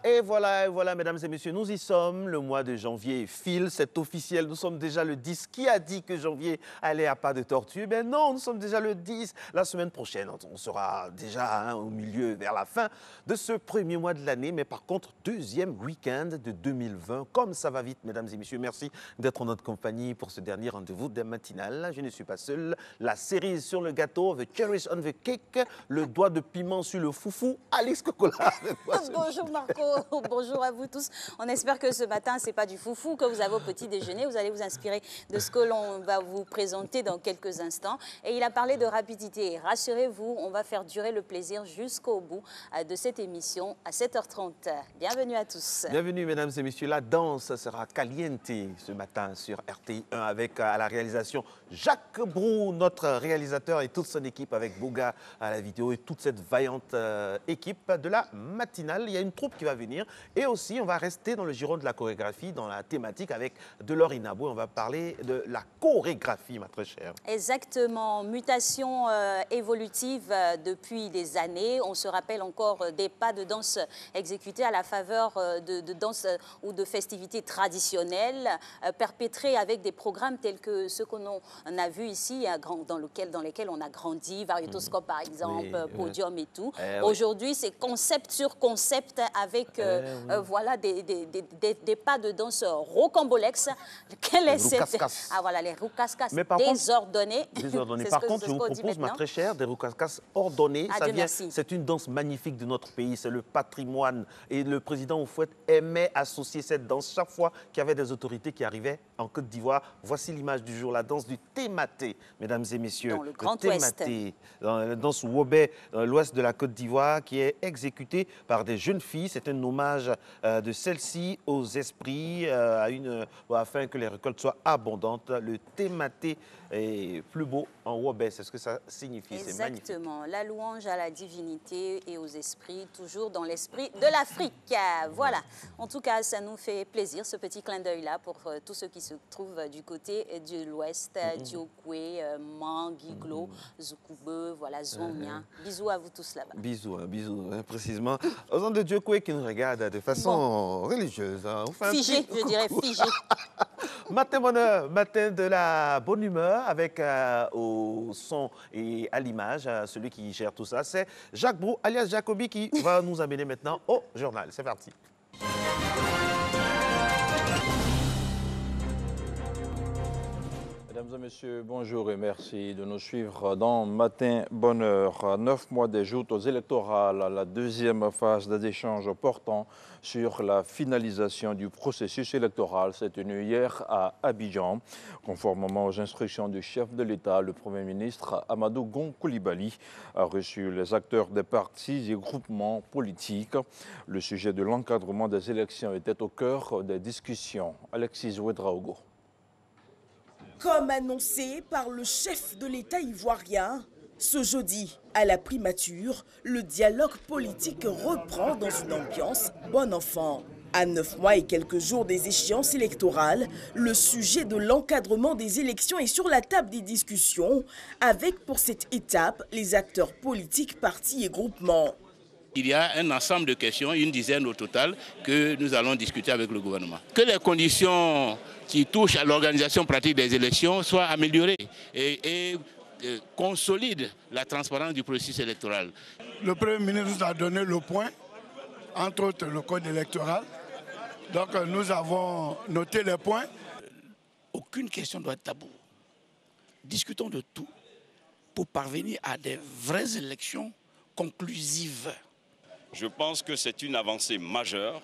Et voilà, mesdames et messieurs, nous y sommes. Le mois de janvier file, c'est officiel. Nous sommes déjà le 10. Qui a dit que janvier allait à pas de tortue? Ben non, nous sommes déjà le 10. La semaine prochaine, on sera déjà au milieu, vers la fin de ce premier mois de l'année. Mais par contre, deuxième week-end de 2020. Comme ça va vite, mesdames et messieurs, merci d'être en notre compagnie pour ce dernier rendez-vous des matinales. Je ne suis pas seul. La cerise sur le gâteau, the cherries on the cake, le doigt de piment sur le foufou, Alice Cocola. Bonjour Marco, bonjour à vous tous. On espère que ce matin, ce n'est pas du foufou que vous avez au petit déjeuner. Vous allez vous inspirer de ce que l'on va vous présenter dans quelques instants. Et il a parlé de rapidité. Rassurez-vous, on va faire durer le plaisir jusqu'au bout de cette émission à 7h30. Bienvenue à tous. Bienvenue mesdames et messieurs. La danse sera caliente ce matin sur RTI 1 avec à la réalisation Jacques Brou, notre réalisateur et toute son équipe avec Boga à la vidéo et toute cette vaillante équipe de la matinale. Il y a une troupe qui va venir et aussi on va rester dans le giron de la chorégraphie, dans la thématique avec Delors Inabou. On va parler de la chorégraphie, ma très chère. Exactement, mutation évolutive depuis des années. On se rappelle encore des pas de danse exécutés à la faveur de danse ou de festivités traditionnelles, perpétrées avec des programmes tels que ceux qu'on a vus ici, dans lesquels on a grandi, Variétoscope par exemple, Podium et tout. Aujourd'hui, c'est concept sur concept avec voilà, des pas de danse rocambolex. Quelle est cette... Ah voilà, les roucascas désordonnés. Par contre, je vous propose, ma très chère, des roucascas ordonnés. C'est une danse magnifique de notre pays, c'est le patrimoine. Et le président Oufouette aimait associer cette danse chaque fois qu'il y avait des autorités qui arrivaient en Côte d'Ivoire. Voici l'image du jour, la danse du Tématé, mesdames et messieurs. Dans le Grand Ouest. Dans la danse Wobé, dans l'ouest de la Côte d'Ivoire, qui est exécutée par des jeunes filles. C'est un hommage de celles-ci aux esprits, afin que les récoltes soient abondantes. Le Tématé est plus beau en Wobé, c'est ce que ça signifie. Exactement, la louange à la divinité et aux esprits, toujours dans l'esprit de l'Afrique. Voilà, en tout cas, ça nous fait plaisir, ce petit clin d'œil-là, pour tous ceux qui se trouvent du côté de l'Ouest, Diokwe, Manguiglo, Zoukoube, voilà, Zouania. Bisous à vous tous là-bas. Bisous, précisément. Aux gens de Diokwe qui nous regardent de façon religieuse. Figé, je dirais figé. Matin bonheur, matin de la bonne humeur avec au son et à l'image, celui qui gère tout ça, c'est Jacques Brou, alias Jacobi, qui va nous amener maintenant au journal. C'est parti. Mesdames et messieurs, bonjour et merci de nous suivre dans Matin Bonheur. 9 mois des joutes aux électorales, la deuxième phase des échanges portant sur la finalisation du processus électoral s'est tenue hier à Abidjan. Conformément aux instructions du chef de l'État, le Premier ministre Amadou Gon Coulibaly a reçu les acteurs des partis et groupements politiques. Le sujet de l'encadrement des élections était au cœur des discussions. Alexis Ouedraogo. Comme annoncé par le chef de l'État ivoirien, ce jeudi, à la primature, le dialogue politique reprend dans une ambiance bon enfant. À 9 mois et quelques jours des échéances électorales, le sujet de l'encadrement des élections est sur la table des discussions, avec pour cette étape les acteurs politiques, partis et groupements. Il y a un ensemble de questions, une dizaine au total, que nous allons discuter avec le gouvernement. Que les conditions qui touchent à l'organisation pratique des élections soient améliorées et consolident la transparence du processus électoral. Le Premier ministre nous a donné le point, entre autres le code électoral. Donc nous avons noté les points. Aucune question doit être taboue. Discutons de tout pour parvenir à des vraies élections conclusives. Je pense que c'est une avancée majeure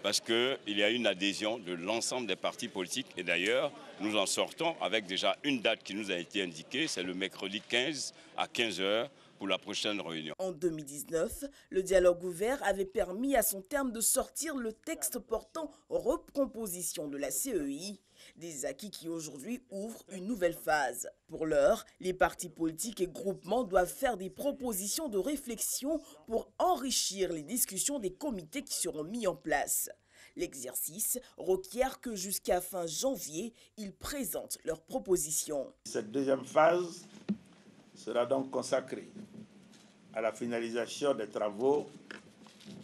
parce qu'il y a une adhésion de l'ensemble des partis politiques. Et d'ailleurs, nous en sortons avec déjà une date qui nous a été indiquée, c'est le mercredi 15 à 15h pour la prochaine réunion. En 2019, le dialogue ouvert avait permis à son terme de sortir le texte portant recomposition de la CEI, des acquis qui aujourd'hui ouvrent une nouvelle phase. Pour l'heure, les partis politiques et groupements doivent faire des propositions de réflexion pour enrichir les discussions des comités qui seront mis en place. L'exercice requiert que jusqu'à fin janvier, ils présentent leurs propositions. Cette deuxième phase sera donc consacrée à la finalisation des travaux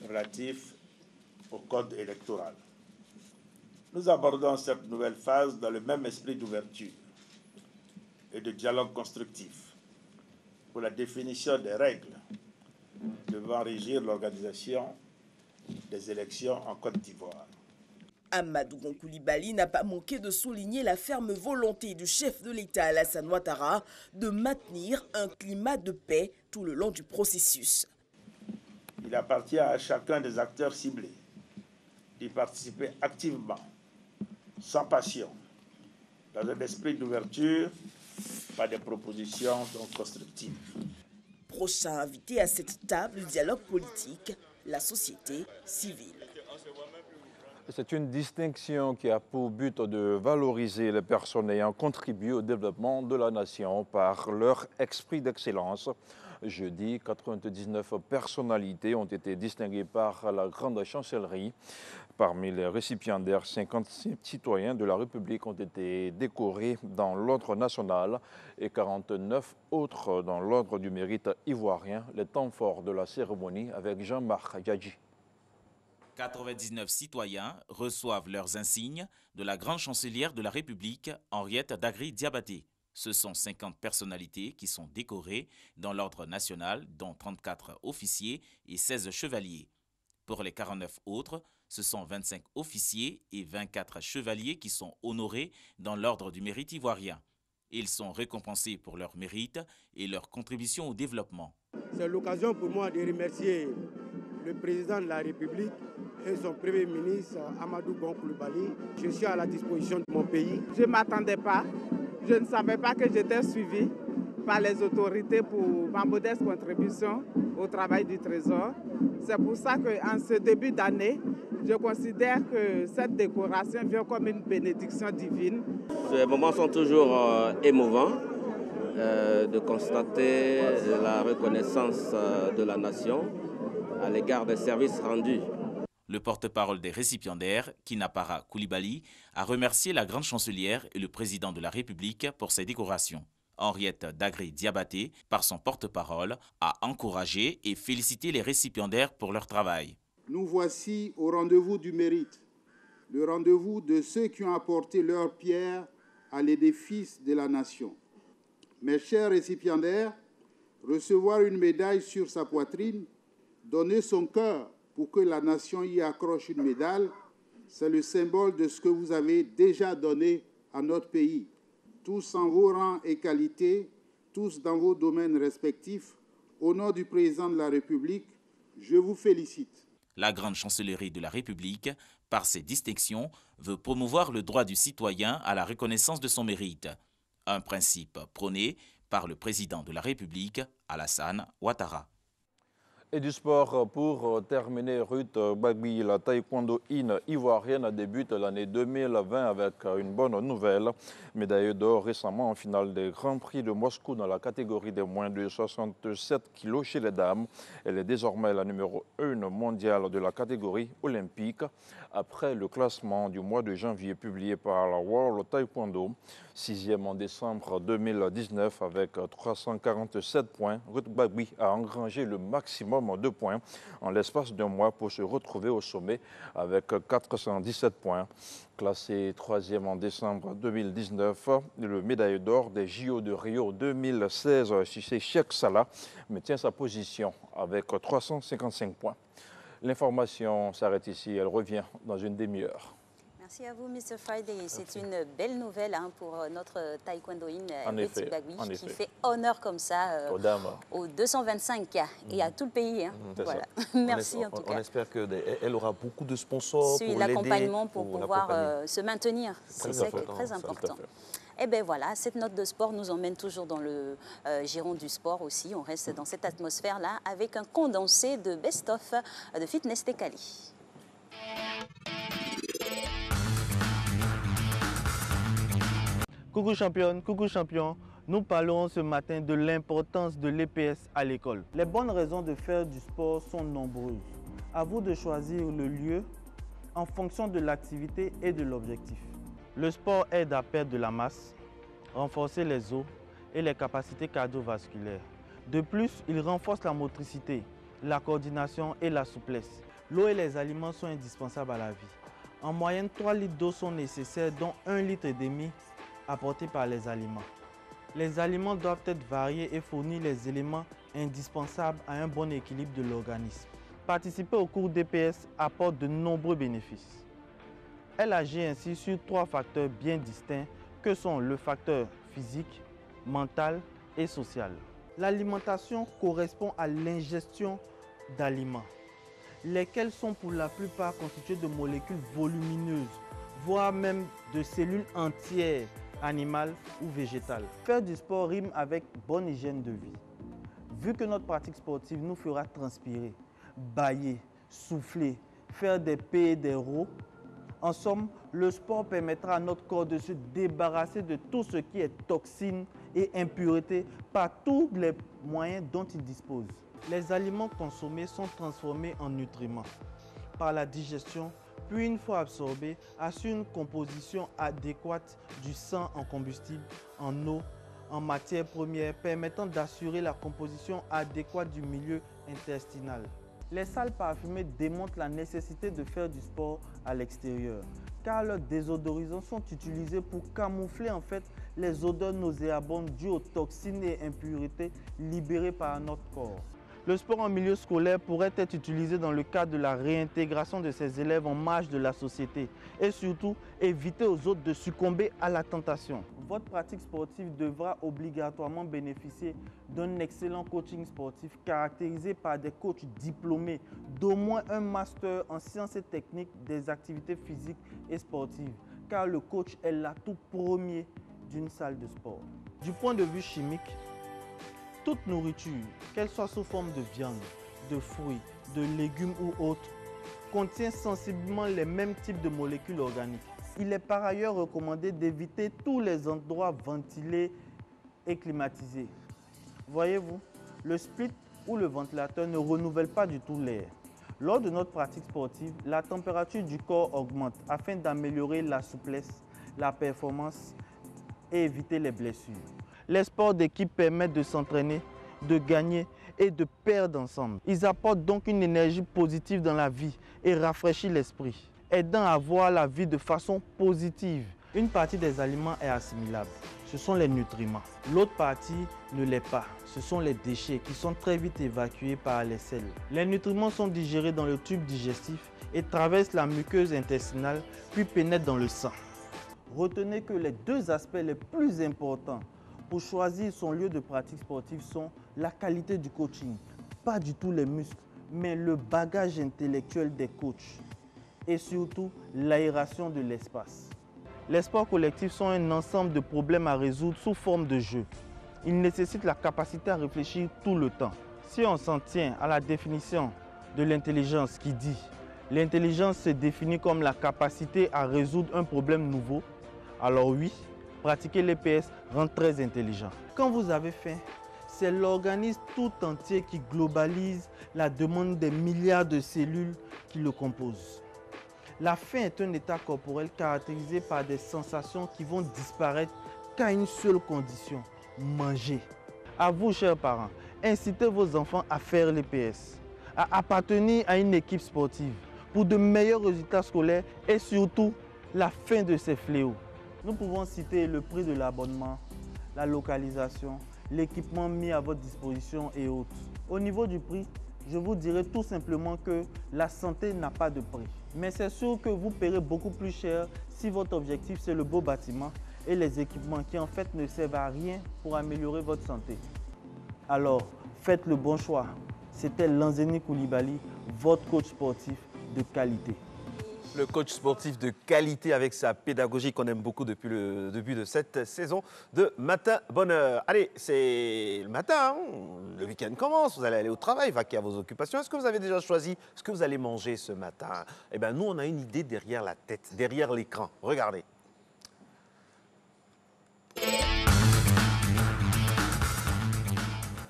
relatifs au code électoral. Nous abordons cette nouvelle phase dans le même esprit d'ouverture et de dialogue constructif pour la définition des règles devant régir l'organisation des élections en Côte d'Ivoire. Amadou Gon Coulibaly n'a pas manqué de souligner la ferme volonté du chef de l'État Alassane Ouattara de maintenir un climat de paix tout le long du processus. Il appartient à chacun des acteurs ciblés d'y participer activement, sans passion, dans un esprit d'ouverture, par des propositions donc constructives. Prochain invité à cette table du dialogue politique, la société civile. C'est une distinction qui a pour but de valoriser les personnes ayant contribué au développement de la nation par leur esprit d'excellence. Jeudi, 99 personnalités ont été distinguées par la Grande Chancellerie. Parmi les récipiendaires, 56 citoyens de la République ont été décorés dans l'ordre national et 49 autres dans l'ordre du mérite ivoirien. Les temps forts de la cérémonie avec Jean-Marc Djadji. 99 citoyens reçoivent leurs insignes de la grande chancelière de la République, Henriette Dagri Diabaté. Ce sont 50 personnalités qui sont décorées dans l'ordre national, dont 34 officiers et 16 chevaliers. Pour les 49 autres, ce sont 25 officiers et 24 chevaliers qui sont honorés dans l'ordre du mérite ivoirien. Ils sont récompensés pour leur mérite et leur contribution au développement. C'est l'occasion pour moi de remercier le président de la République et son premier ministre Amadou Gon Coulibaly. Je suis à la disposition de mon pays. Je ne m'attendais pas, je ne savais pas que j'étais suivi par les autorités pour ma modeste contribution au travail du Trésor. C'est pour ça qu'en ce début d'année, je considère que cette décoration vient comme une bénédiction divine. Ces moments sont toujours émouvants de constater la reconnaissance de la nation à l'égard des services rendus. Le porte-parole des récipiendaires, Kinapara Coulibaly, a remercié la grande chancelière et le président de la République pour ces décorations. Henriette Dagri Diabaté, par son porte-parole, a encouragé et félicité les récipiendaires pour leur travail. Nous voici au rendez-vous du mérite, le rendez-vous de ceux qui ont apporté leur pierre à l'édifice de la nation. Mes chers récipiendaires, recevoir une médaille sur sa poitrine, donner son cœur pour que la nation y accroche une médaille, c'est le symbole de ce que vous avez déjà donné à notre pays. Tous en vos rangs et qualités, tous dans vos domaines respectifs, au nom du président de la République, je vous félicite. La grande chancellerie de la République, par ses distinctions, veut promouvoir le droit du citoyen à la reconnaissance de son mérite. Un principe prôné par le président de la République, Alassane Ouattara. Et du sport pour terminer, Ruth Bagui, la taekwondo-in ivoirienne débute l'année 2020 avec une bonne nouvelle. Médaille d'or récemment en finale des Grands Prix de Moscou dans la catégorie des moins de 67 kg chez les dames. Elle est désormais la numéro 1 mondiale de la catégorie olympique. Après le classement du mois de janvier publié par la World Taekwondo, 6e en décembre 2019 avec 347 points, Ruth Bagui a engrangé le maximum de points en l'espace d'un mois pour se retrouver au sommet avec 417 points. Classé 3e en décembre 2019, le médaille d'or des JO de Rio 2016, c'est Cheikh Salah, maintient sa position avec 355 points. L'information s'arrête ici, elle revient dans une demi-heure. Merci à vous, Mr. Friday. C'est une belle nouvelle pour notre taekwondoïne Ruth Bagui qui fait honneur comme ça aux 225 et à tout le pays. Voilà. Merci en tout cas. On espère qu'elle aura beaucoup de sponsors pour l'aider. L'accompagnement pour pouvoir se maintenir. C'est très important. Et bien voilà, cette note de sport nous emmène toujours dans le giron du sport aussi. On reste dans cette atmosphère-là avec un condensé de best-of de Fitness Tekali. Coucou championne, coucou champion. Nous parlerons ce matin de l'importance de l'EPS à l'école. Les bonnes raisons de faire du sport sont nombreuses. À vous de choisir le lieu en fonction de l'activité et de l'objectif. Le sport aide à perdre de la masse, renforcer les os et les capacités cardiovasculaires. De plus, il renforce la motricité, la coordination et la souplesse. L'eau et les aliments sont indispensables à la vie. En moyenne, 3 litres d'eau sont nécessaires, dont 1,5 litre apportés par les aliments. Les aliments doivent être variés et fournir les éléments indispensables à un bon équilibre de l'organisme. Participer au cours d'EPS apporte de nombreux bénéfices. Elle agit ainsi sur 3 facteurs bien distincts que sont le facteur physique, mental et social. L'alimentation correspond à l'ingestion d'aliments, lesquels sont pour la plupart constitués de molécules volumineuses, voire même de cellules entières, animales ou végétales. Faire du sport rime avec bonne hygiène de vie. Vu que notre pratique sportive nous fera transpirer, bâiller, souffler, faire des P et des RO, en somme, le sport permettra à notre corps de se débarrasser de tout ce qui est toxines et impuretés par tous les moyens dont il dispose. Les aliments consommés sont transformés en nutriments par la digestion, puis une fois absorbés, assurent une composition adéquate du sang en combustible, en eau, en matière première, permettant d'assurer la composition adéquate du milieu intestinal. Les salles parfumées démontrent la nécessité de faire du sport à l'extérieur, car leurs désodorisants sont utilisés pour camoufler en fait les odeurs nauséabondes dues aux toxines et impuretés libérées par notre corps. Le sport en milieu scolaire pourrait être utilisé dans le cadre de la réintégration de ces élèves en marge de la société et surtout éviter aux autres de succomber à la tentation. Votre pratique sportive devra obligatoirement bénéficier d'un excellent coaching sportif caractérisé par des coachs diplômés d'au moins un master en sciences et techniques des activités physiques et sportives, car le coach est l'atout premier d'une salle de sport. Du point de vue chimique, toute nourriture, qu'elle soit sous forme de viande, de fruits, de légumes ou autres, contient sensiblement les mêmes types de molécules organiques. Il est par ailleurs recommandé d'éviter tous les endroits ventilés et climatisés. Voyez-vous, le split ou le ventilateur ne renouvelle pas du tout l'air. Lors de notre pratique sportive, la température du corps augmente afin d'améliorer la souplesse, la performance et éviter les blessures. Les sports d'équipe permettent de s'entraîner, de gagner et de perdre ensemble. Ils apportent donc une énergie positive dans la vie et rafraîchissent l'esprit, aidant à voir la vie de façon positive. Une partie des aliments est assimilable, ce sont les nutriments. L'autre partie ne l'est pas, ce sont les déchets qui sont très vite évacués par les selles. Les nutriments sont digérés dans le tube digestif et traversent la muqueuse intestinale puis pénètrent dans le sang. Retenez que les 2 aspects les plus importants pour choisir son lieu de pratique sportive sont la qualité du coaching, pas du tout les muscles, mais le bagage intellectuel des coachs et surtout l'aération de l'espace. Les sports collectifs sont un ensemble de problèmes à résoudre sous forme de jeu. Ils nécessitent la capacité à réfléchir tout le temps. Si on s'en tient à la définition de l'intelligence qui dit « l'intelligence se définit comme la capacité à résoudre un problème nouveau », alors oui, pratiquer l'EPS rend très intelligent. Quand vous avez faim, c'est l'organisme tout entier qui globalise la demande des milliards de cellules qui le composent. La faim est un état corporel caractérisé par des sensations qui vont disparaître qu'à une seule condition, manger. À vous, chers parents, incitez vos enfants à faire l'EPS, à appartenir à une équipe sportive pour de meilleurs résultats scolaires et surtout la fin de ces fléaux. Nous pouvons citer le prix de l'abonnement, la localisation, l'équipement mis à votre disposition et autres. Au niveau du prix, je vous dirais tout simplement que la santé n'a pas de prix. Mais c'est sûr que vous paierez beaucoup plus cher si votre objectif c'est le beau bâtiment et les équipements qui en fait ne servent à rien pour améliorer votre santé. Alors, faites le bon choix. C'était Lanzeni Koulibaly, votre coach sportif de qualité. Le coach sportif de qualité avec sa pédagogie qu'on aime beaucoup depuis le début de cette saison de Matin Bonheur. Allez, c'est le matin, hein, le week-end commence, vous allez aller au travail, vaquer à vos occupations. Est-ce que vous avez déjà choisi ce que vous allez manger ce matin? Eh bien, nous, on a une idée derrière la tête, derrière l'écran. Regardez.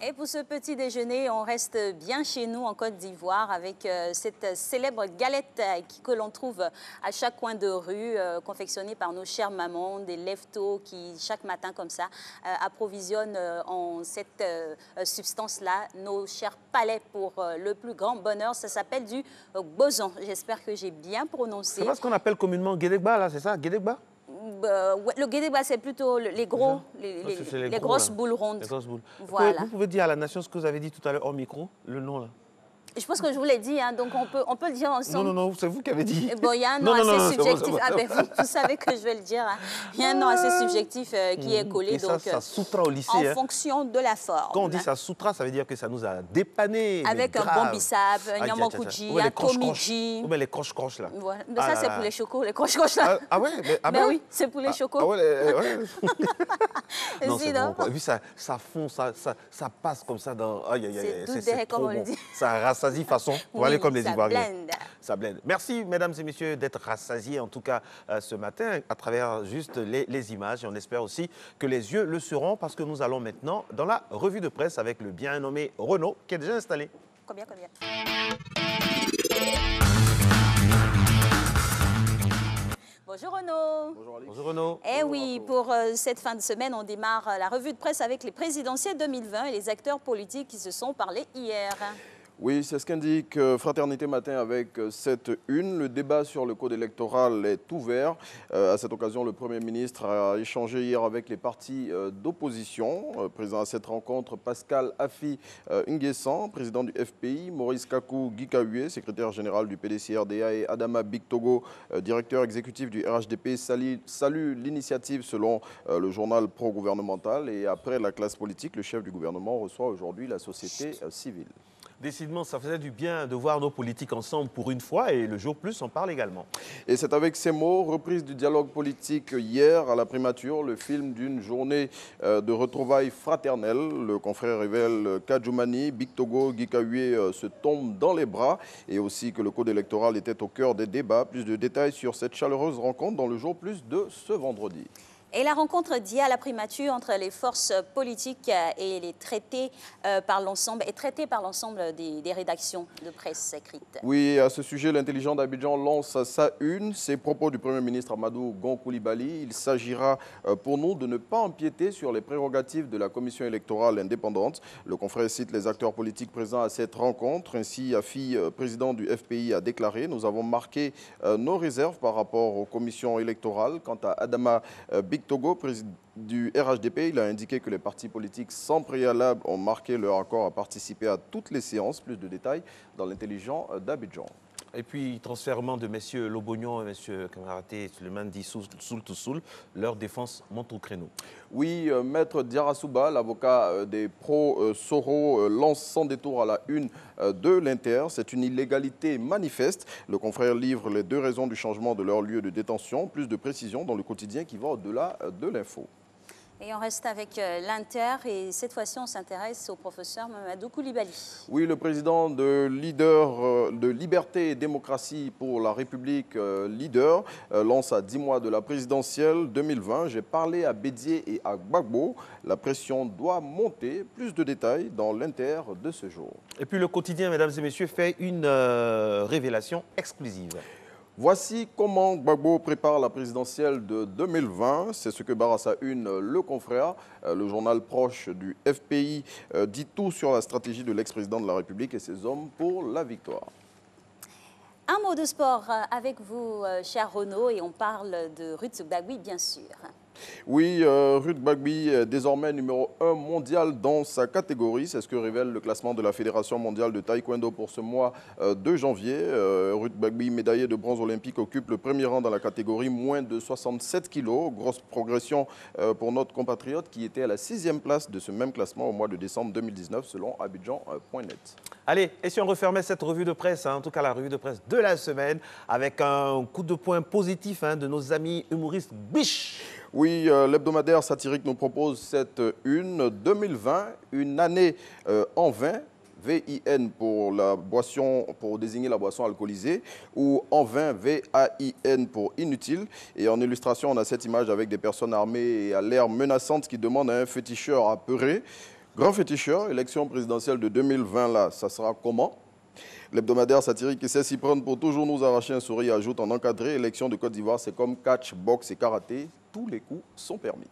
Et pour ce petit déjeuner, on reste bien chez nous en Côte d'Ivoire avec cette célèbre galette que l'on trouve à chaque coin de rue, confectionnée par nos chères mamans, des lève-tôt qui, chaque matin comme ça, approvisionnent en cette substance-là nos chers palais pour le plus grand bonheur. Ça s'appelle du boson. J'espère que j'ai bien prononcé. C'est pas ce qu'on appelle communément guédegba, là, c'est ça, guédegba? Ouais, le guédegba, c'est plutôt les gros, les grosses boules rondes. Les grosses boules. Voilà. Vous pouvez dire à la nation ce que vous avez dit tout à l'heure hors micro, le nom là? Je pense que je vous l'ai dit, hein, donc on peut le dire ensemble. Non, c'est vous qui avez dit. Bon, il y a un nom assez subjectif. Vous savez que je vais le dire. Hein. Il y a un nom assez subjectif qui est collé. Et donc, ça soutra au lycée. En fonction de la forme. Quand on dit ça soutra, ça veut dire que ça nous a dépanné. Avec un bon bissap, un nyamokuji, un tomiji. Ou bien les croche-croche là. Voilà. Mais ça, c'est pour les chocos, les croche-croche là. Ah ouais? Mais oui, c'est pour les chocos. Ah ouais. Non, si, c'est non. bon. Et puis ça fond, ça passe comme ça dans. Aïe, aïe, aïe. C'est trop bon. Ça rassasie façon. Voilà, comme les Ivoiriens. Ça blende. Merci, mesdames et messieurs, d'être rassasiés, en tout cas ce matin, à travers juste les images. Et on espère aussi que les yeux le seront, parce que nous allons maintenant dans la revue de presse avec le bien nommé Renaud, qui est déjà installé. Combien Bonjour Renaud. Bonjour Renaud. Eh oui, pour cette fin de semaine, on démarre la revue de presse avec les présidentielles 2020 et les acteurs politiques qui se sont parlé hier. Oui, c'est ce qu'indique Fraternité Matin avec cette une. Le débat sur le code électoral est ouvert. À cette occasion, le Premier ministre a échangé hier avec les partis d'opposition. Présent à cette rencontre, Pascal Afi Nguessan, président du FPI, Maurice Kakou Gikawe, secrétaire général du PDC-RDA, et Adama Bictogo, directeur exécutif du RHDP, saluent l'initiative selon le journal pro-gouvernemental. Et après la classe politique, le chef du gouvernement reçoit aujourd'hui la société civile. Décidément, ça faisait du bien de voir nos politiques ensemble pour une fois, et le jour plus en parle également. Et c'est avec ces mots, reprise du dialogue politique hier à la primature, le film d'une journée de retrouvailles fraternelles. Le confrère révèle qu'Adjoumani, Bictogo, Gikawe se tombent dans les bras, et aussi que le code électoral était au cœur des débats. Plus de détails sur cette chaleureuse rencontre dans le jour plus de ce vendredi. Et la rencontre d'hier à la primature entre les forces politiques et les traitée par l'ensemble des rédactions de presse écrite. Oui, à ce sujet, l'intelligent d'Abidjan lance sa une. Ces propos du Premier ministre Amadou Gon Coulibaly. Il s'agira pour nous de ne pas empiéter sur les prérogatives de la commission électorale indépendante. Le confrère cite les acteurs politiques présents à cette rencontre. Ainsi, Afi, président du FPI, a déclaré: nous avons marqué nos réserves par rapport aux commissions électorales. Quant à Adama Bictogo, président du RHDP, il a indiqué que les partis politiques sans préalable ont marqué leur accord à participer à toutes les séances. Plus de détails dans l'intelligent d'Abidjan. Et puis, transfèrement de M. Lobognon et M. Kamaraté Suleiman dit Soul, leur défense monte au créneau. Oui, Maître Diarasouba, l'avocat des pro-Soro, lance sans détour à la une de l'Inter. C'est une illégalité manifeste. Le confrère livre les deux raisons du changement de leur lieu de détention. Plus de précisions dans le quotidien qui va au-delà de l'info. Et on reste avec l'Inter, et cette fois-ci, on s'intéresse au professeur Mamadou Coulibaly. Oui, le président de Leader de Liberté et Démocratie pour la République, Leader, lance à 10 mois de la présidentielle 2020. J'ai parlé à Bédié et à Gbagbo. La pression doit monter. Plus de détails dans l'Inter de ce jour. Et puis le quotidien, mesdames et messieurs, fait une révélation exclusive. Voici comment Gbagbo prépare la présidentielle de 2020. C'est ce que barre à sa une le confrère. Le journal proche du FPI dit tout sur la stratégie de l'ex-président de la République et ses hommes pour la victoire. Un mot de sport avec vous, cher Renaud, et on parle de Ruth Gbagbo, bien sûr. Oui, Ruth Gbagbo est désormais numéro 1 mondial dans sa catégorie. C'est ce que révèle le classement de la Fédération mondiale de taekwondo pour ce mois de janvier. Ruth Gbagbo, médaillée de bronze olympique, occupe le premier rang dans la catégorie moins de 67 kilos. Grosse progression pour notre compatriote qui était à la 6e place de ce même classement au mois de décembre 2019 selon Abidjan.net. Allez, et si on refermait cette revue de presse, en tout cas la revue de presse de la semaine, avec un coup de poing positif de nos amis humoristes Biche. Oui, l'hebdomadaire satirique nous propose cette une 2020, une année en vin, VIN pour la boisson, pour désigner la boisson alcoolisée, ou en vin, VAIN pour inutile. Et en illustration, on a cette image avec des personnes armées et à l'air menaçante qui demandent à un féticheur apeuré: Grand féticheur, élection présidentielle de 2020, là, ça sera comment? L'hebdomadaire satirique qui sait s'y prendre pour toujours nous arracher un sourire ajoute en encadré. Élection de Côte d'Ivoire, c'est comme catch, boxe et karaté. Tous les coups sont permis.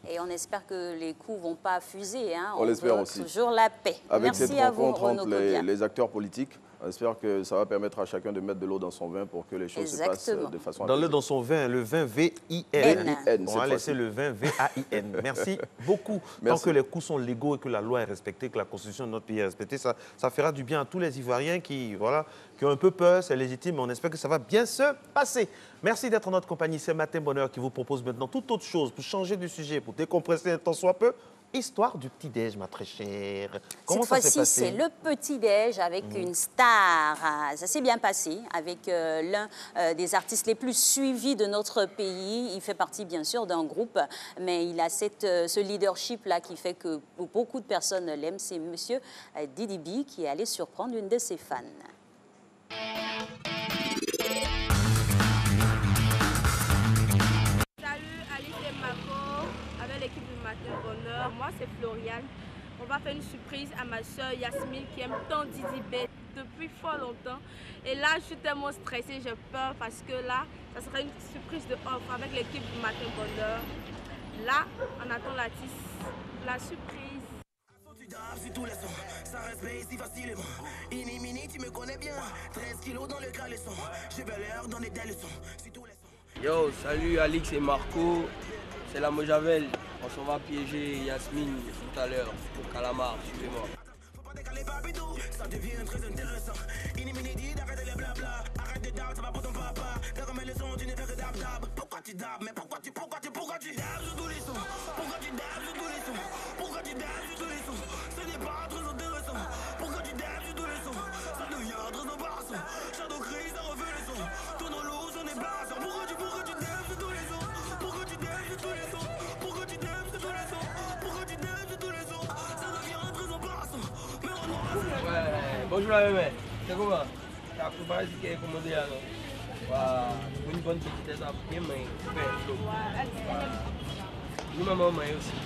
Et on espère que les coups ne vont pas fuser. Hein. On l'espère aussi. Toujours la paix. Avec Merci cette à vous, rencontre Renaud entre les acteurs politiques, on espère que ça va permettre à chacun de mettre de l'eau dans son vin pour que les choses se passent de façon Dans dans son vin, le vin V-I-N. On va laisser fois-ci. le vin V-A-I-N. Merci beaucoup. Merci. Tant que les coups sont légaux et que la loi est respectée, que la constitution de notre pays est respectée, ça fera du bien à tous les Ivoiriens qui ont un peu peur, c'est légitime, mais on espère que ça va bien se passer. Merci d'être en notre compagnie. C'est Matin Bonheur qui vous propose maintenant toute autre chose pour changer du sujet, pour décompresser un tant soit peu. Histoire du petit-déj, ma très chère. Comment Cette ça s'est fois-ci, passé? c'est le petit-déj avec une star. Ça s'est bien passé avec l'un des artistes les plus suivis de notre pays. Il fait partie, bien sûr, d'un groupe, mais il a ce leadership-là qui fait que beaucoup de personnes l'aiment. C'est monsieur Didi B qui est allé surprendre une de ses fans. Salut, Alice et Marco, avec l'équipe du Matin Bonheur. Moi, c'est Floriane. On va faire une surprise à ma soeur Yasmine qui aime tant Didi B depuis fort longtemps. Et là, je suis tellement stressée, j'ai peur parce que là, ça sera une surprise de off avec l'équipe du Matin Bonheur. Là, on attend la surprise. Sur tous les sons, ça respecte si facilement. Inimini, tu me connais bien. 13 kilos dans le caleçon. J'ai valeur dans les leçons. Sur tous les sons. Yo, salut Alix et Marco. C'est la Mojavel. On s'en va piéger Yasmine tout à l'heure au Calamar. Suivez-moi. Ça devient très intéressant. Inimini dit d'arrêter les blabla. Arrête de dab, ça va pour ton papa. T'as comme le son, tu ne fais que dab dab. Pourquoi tu dab? Mais pourquoi tu dab sur tous les sons? Pourquoi tu dab sur tous les sons? Pourquoi tu dab sur tous les sons? Ce n'est pas très intéressant. Pourquoi tu dab sur tous les sons? Ça devient très embarrassant. Shadow Crise, ça refait les sons. Ton lourd, j'en ai bassant. Pourquoi tu dab sur tous les sons? Pourquoi tu dab sur tous les sons? Pourquoi tu dab sur tous les sons? Pourquoi tu dab sur tous les sons? Ça devient très embarrassant. Ouais, bonjour la mémé. C'est comment? T'as préparé ce qui est commandé là, non? Waouh, une bonne petite étape. Bien, mais super. Nous, maman, mais aussi.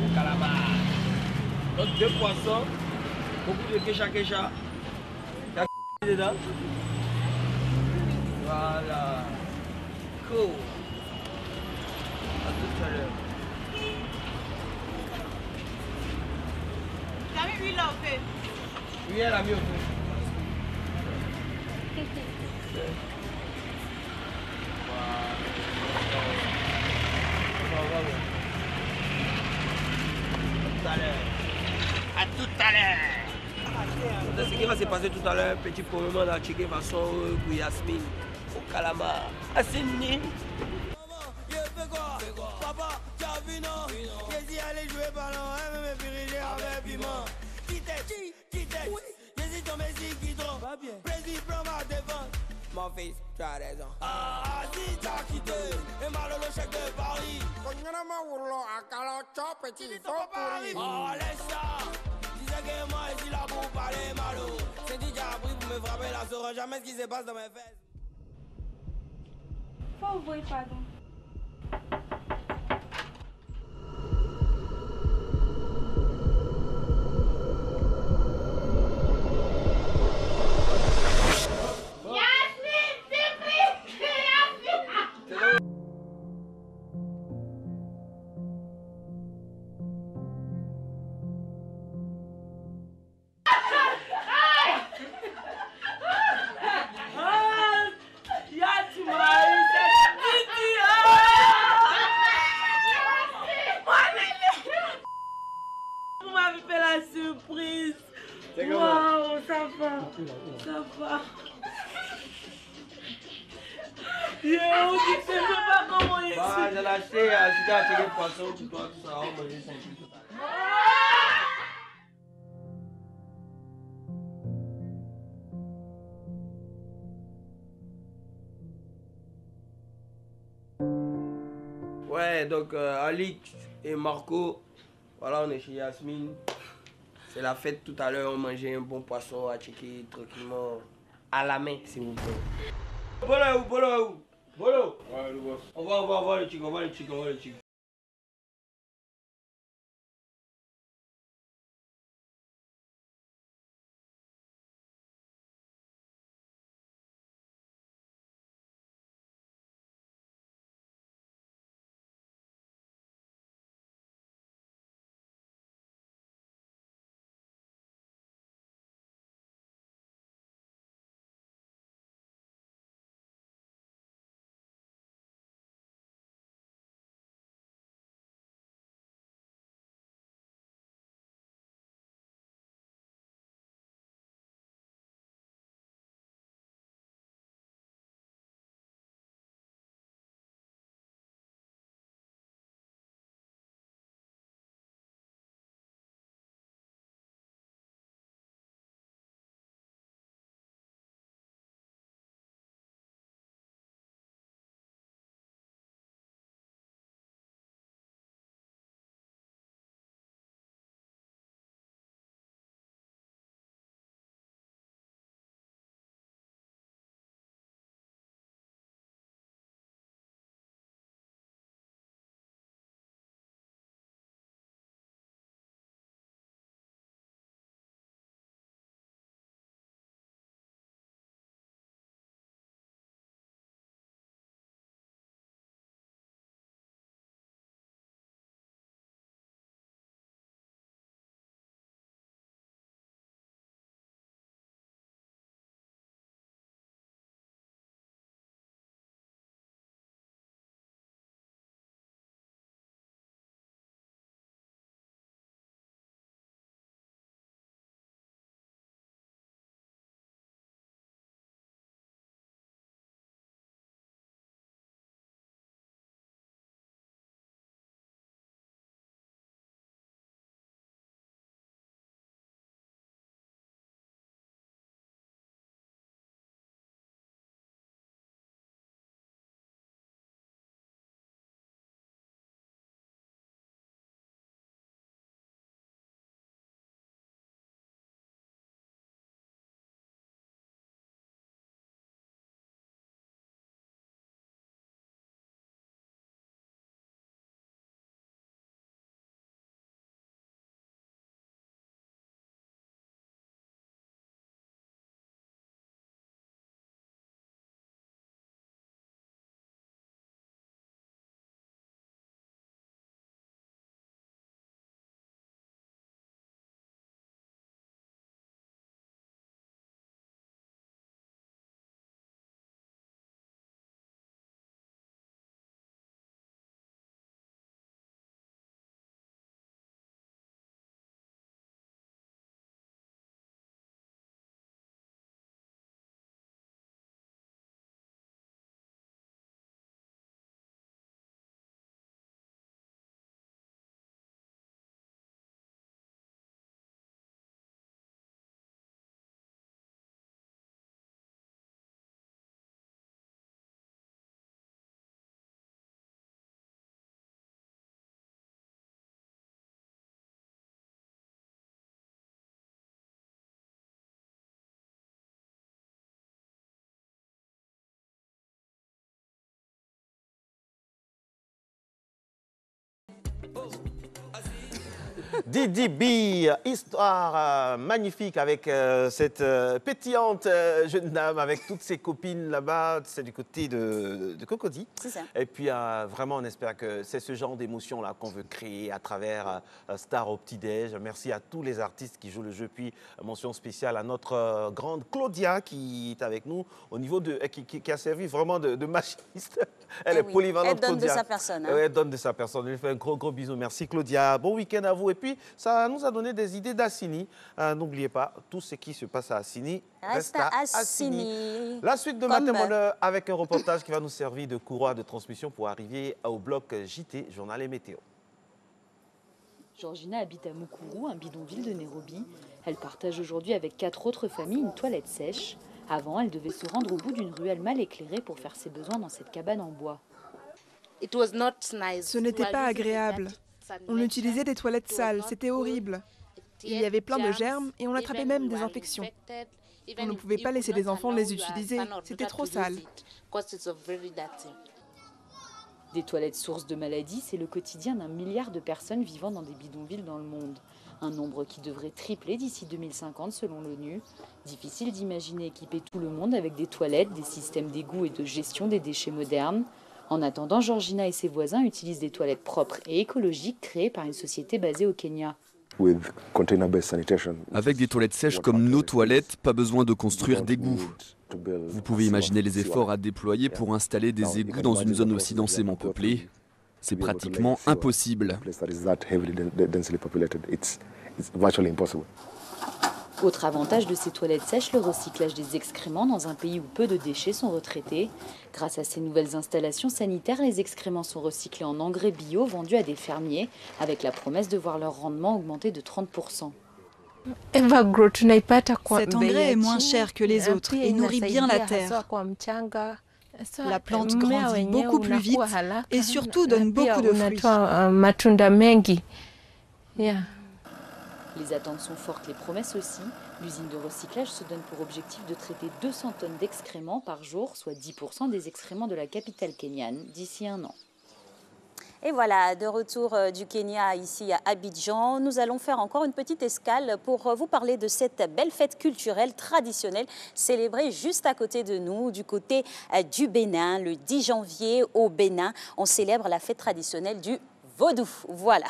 Au Calamar. Donc, 2 poissons, beaucoup de kécha. T'as dedans? Voilà. Cool. À tout à l'heure. T'as mis l'huile là au feu? Oui, elle a mis au feu. À tout à l'heure. Ce qui va se passer tout à l'heure, petit problème dans Tchiké façon pour Yasmine au Calamar. Assini. Papa, t'as vu non? J'ai dit aller jouer ballon, elle me diriger avec piment. Qui t'es? J'ai dit ton Messi qui trompe. Plaisir, prends ma défense. Mon fils, tu as raison. Ah, si t'as quitté, et mal le chèque de Paris. Petit Paris. Oh, laisse ça. Disais que moi, ici là pour parler malo. C'est dit, j'ai appris pour me frapper, la saura jamais ce qui se passe dans mes fesses. Faut ouvrir, pardon. Vous m'avez fait la surprise. Waouh, ça va. Yo, je sais même pas comment il est. Bah, j'ai lâché, j'ai acheté des poissons, tu dois tout ça, on va manger 5 minutes. Ouais, donc Alix et Marco, voilà, on est chez Yasmine. C'est la fête tout à l'heure, on mangeait un bon poisson à checker tranquillement à la main, s'il vous plaît. Bolo. Ouais, le boss. On va le chicken, Didi B, histoire magnifique avec cette pétillante jeune dame avec toutes ses copines là-bas. C'est du côté de Cocody. C'est ça. Et puis vraiment, on espère que c'est ce genre d'émotion-là qu'on veut créer à travers Star au petit-déj. Merci à tous les artistes qui jouent le jeu. Puis mention spéciale à notre grande Claudia qui est avec nous au niveau de qui a servi vraiment de machiniste. Elle est polyvalente. Elle donne Claudia. de sa personne. Hein. Elle donne de sa personne. Je lui fais un gros bisou. Merci Claudia. Bon week-end à vous. Et puis, ça nous a donné des idées d'Assini. N'oubliez pas, tout ce qui se passe à Assini reste à Assini. La suite de Matin Bonheur avec un reportage qui va nous servir de courroie de transmission pour arriver au bloc JT, Journal et Météo. Georgina habite à Mukuru, un bidonville de Nairobi. Elle partage aujourd'hui avec 4 autres familles une toilette sèche. Avant, elle devait se rendre au bout d'une ruelle mal éclairée pour faire ses besoins dans cette cabane en bois. Ce n'était pas agréable. On utilisait des toilettes sales, c'était horrible. Il y avait plein de germes et on attrapait même des infections. On ne pouvait pas laisser les enfants les utiliser, c'était trop sale. Des toilettes sources de maladies, c'est le quotidien d'1 milliard de personnes vivant dans des bidonvilles dans le monde. Un nombre qui devrait tripler d'ici 2050 selon l'ONU. Difficile d'imaginer équiper tout le monde avec des toilettes, des systèmes d'égout et de gestion des déchets modernes. En attendant, Georgina et ses voisins utilisent des toilettes propres et écologiques créées par une société basée au Kenya. Avec des toilettes sèches comme nos toilettes, pas besoin de construire d'égouts. Vous pouvez imaginer les efforts à déployer pour installer des égouts dans une zone aussi densément peuplée. C'est pratiquement impossible. Autre avantage de ces toilettes sèches, le recyclage des excréments dans un pays où peu de déchets sont retraités. Grâce à ces nouvelles installations sanitaires, les excréments sont recyclés en engrais bio vendus à des fermiers, avec la promesse de voir leur rendement augmenter de 30%. Cet engrais est moins cher que les autres et nourrit bien la terre. La plante grandit beaucoup plus vite et surtout donne beaucoup de fruits. Les attentes sont fortes, les promesses aussi. L'usine de recyclage se donne pour objectif de traiter 200 tonnes d'excréments par jour, soit 10% des excréments de la capitale kenyane d'ici 1 an. Et voilà, de retour du Kenya ici à Abidjan, nous allons faire encore une petite escale pour vous parler de cette belle fête culturelle traditionnelle célébrée juste à côté de nous, du côté du Bénin. Le 10 janvier au Bénin, on célèbre la fête traditionnelle du vaudou. Voilà.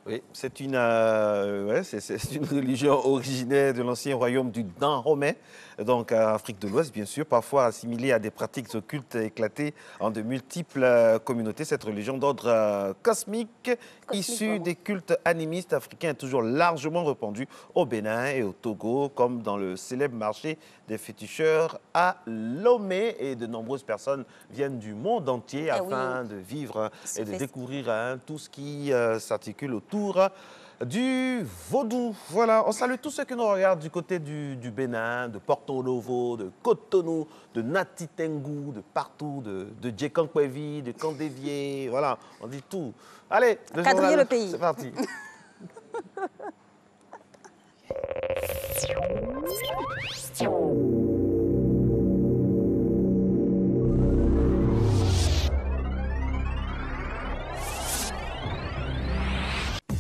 Oui, c'est une religion originaire de l'ancien royaume du Dahomey, donc en Afrique de l'Ouest, bien sûr, parfois assimilée à des pratiques occultes éclatées en de multiples communautés. Cette religion d'ordre cosmique, issue des cultes animistes africains, est toujours largement répandue au Bénin et au Togo, comme dans le célèbre marché des féticheurs à Lomé. Et de nombreuses personnes viennent du monde entier afin de vivre et de découvrir tout ce qui s'articule autour du vaudou. Voilà, on salue tous ceux qui nous regardent du côté du Bénin, de Porto Novo, de Cotonou, de Natitengu, de partout, de Djekankwevi, de Kandévié. Voilà, on dit tout. Allez, quadriller le pays. C'est parti.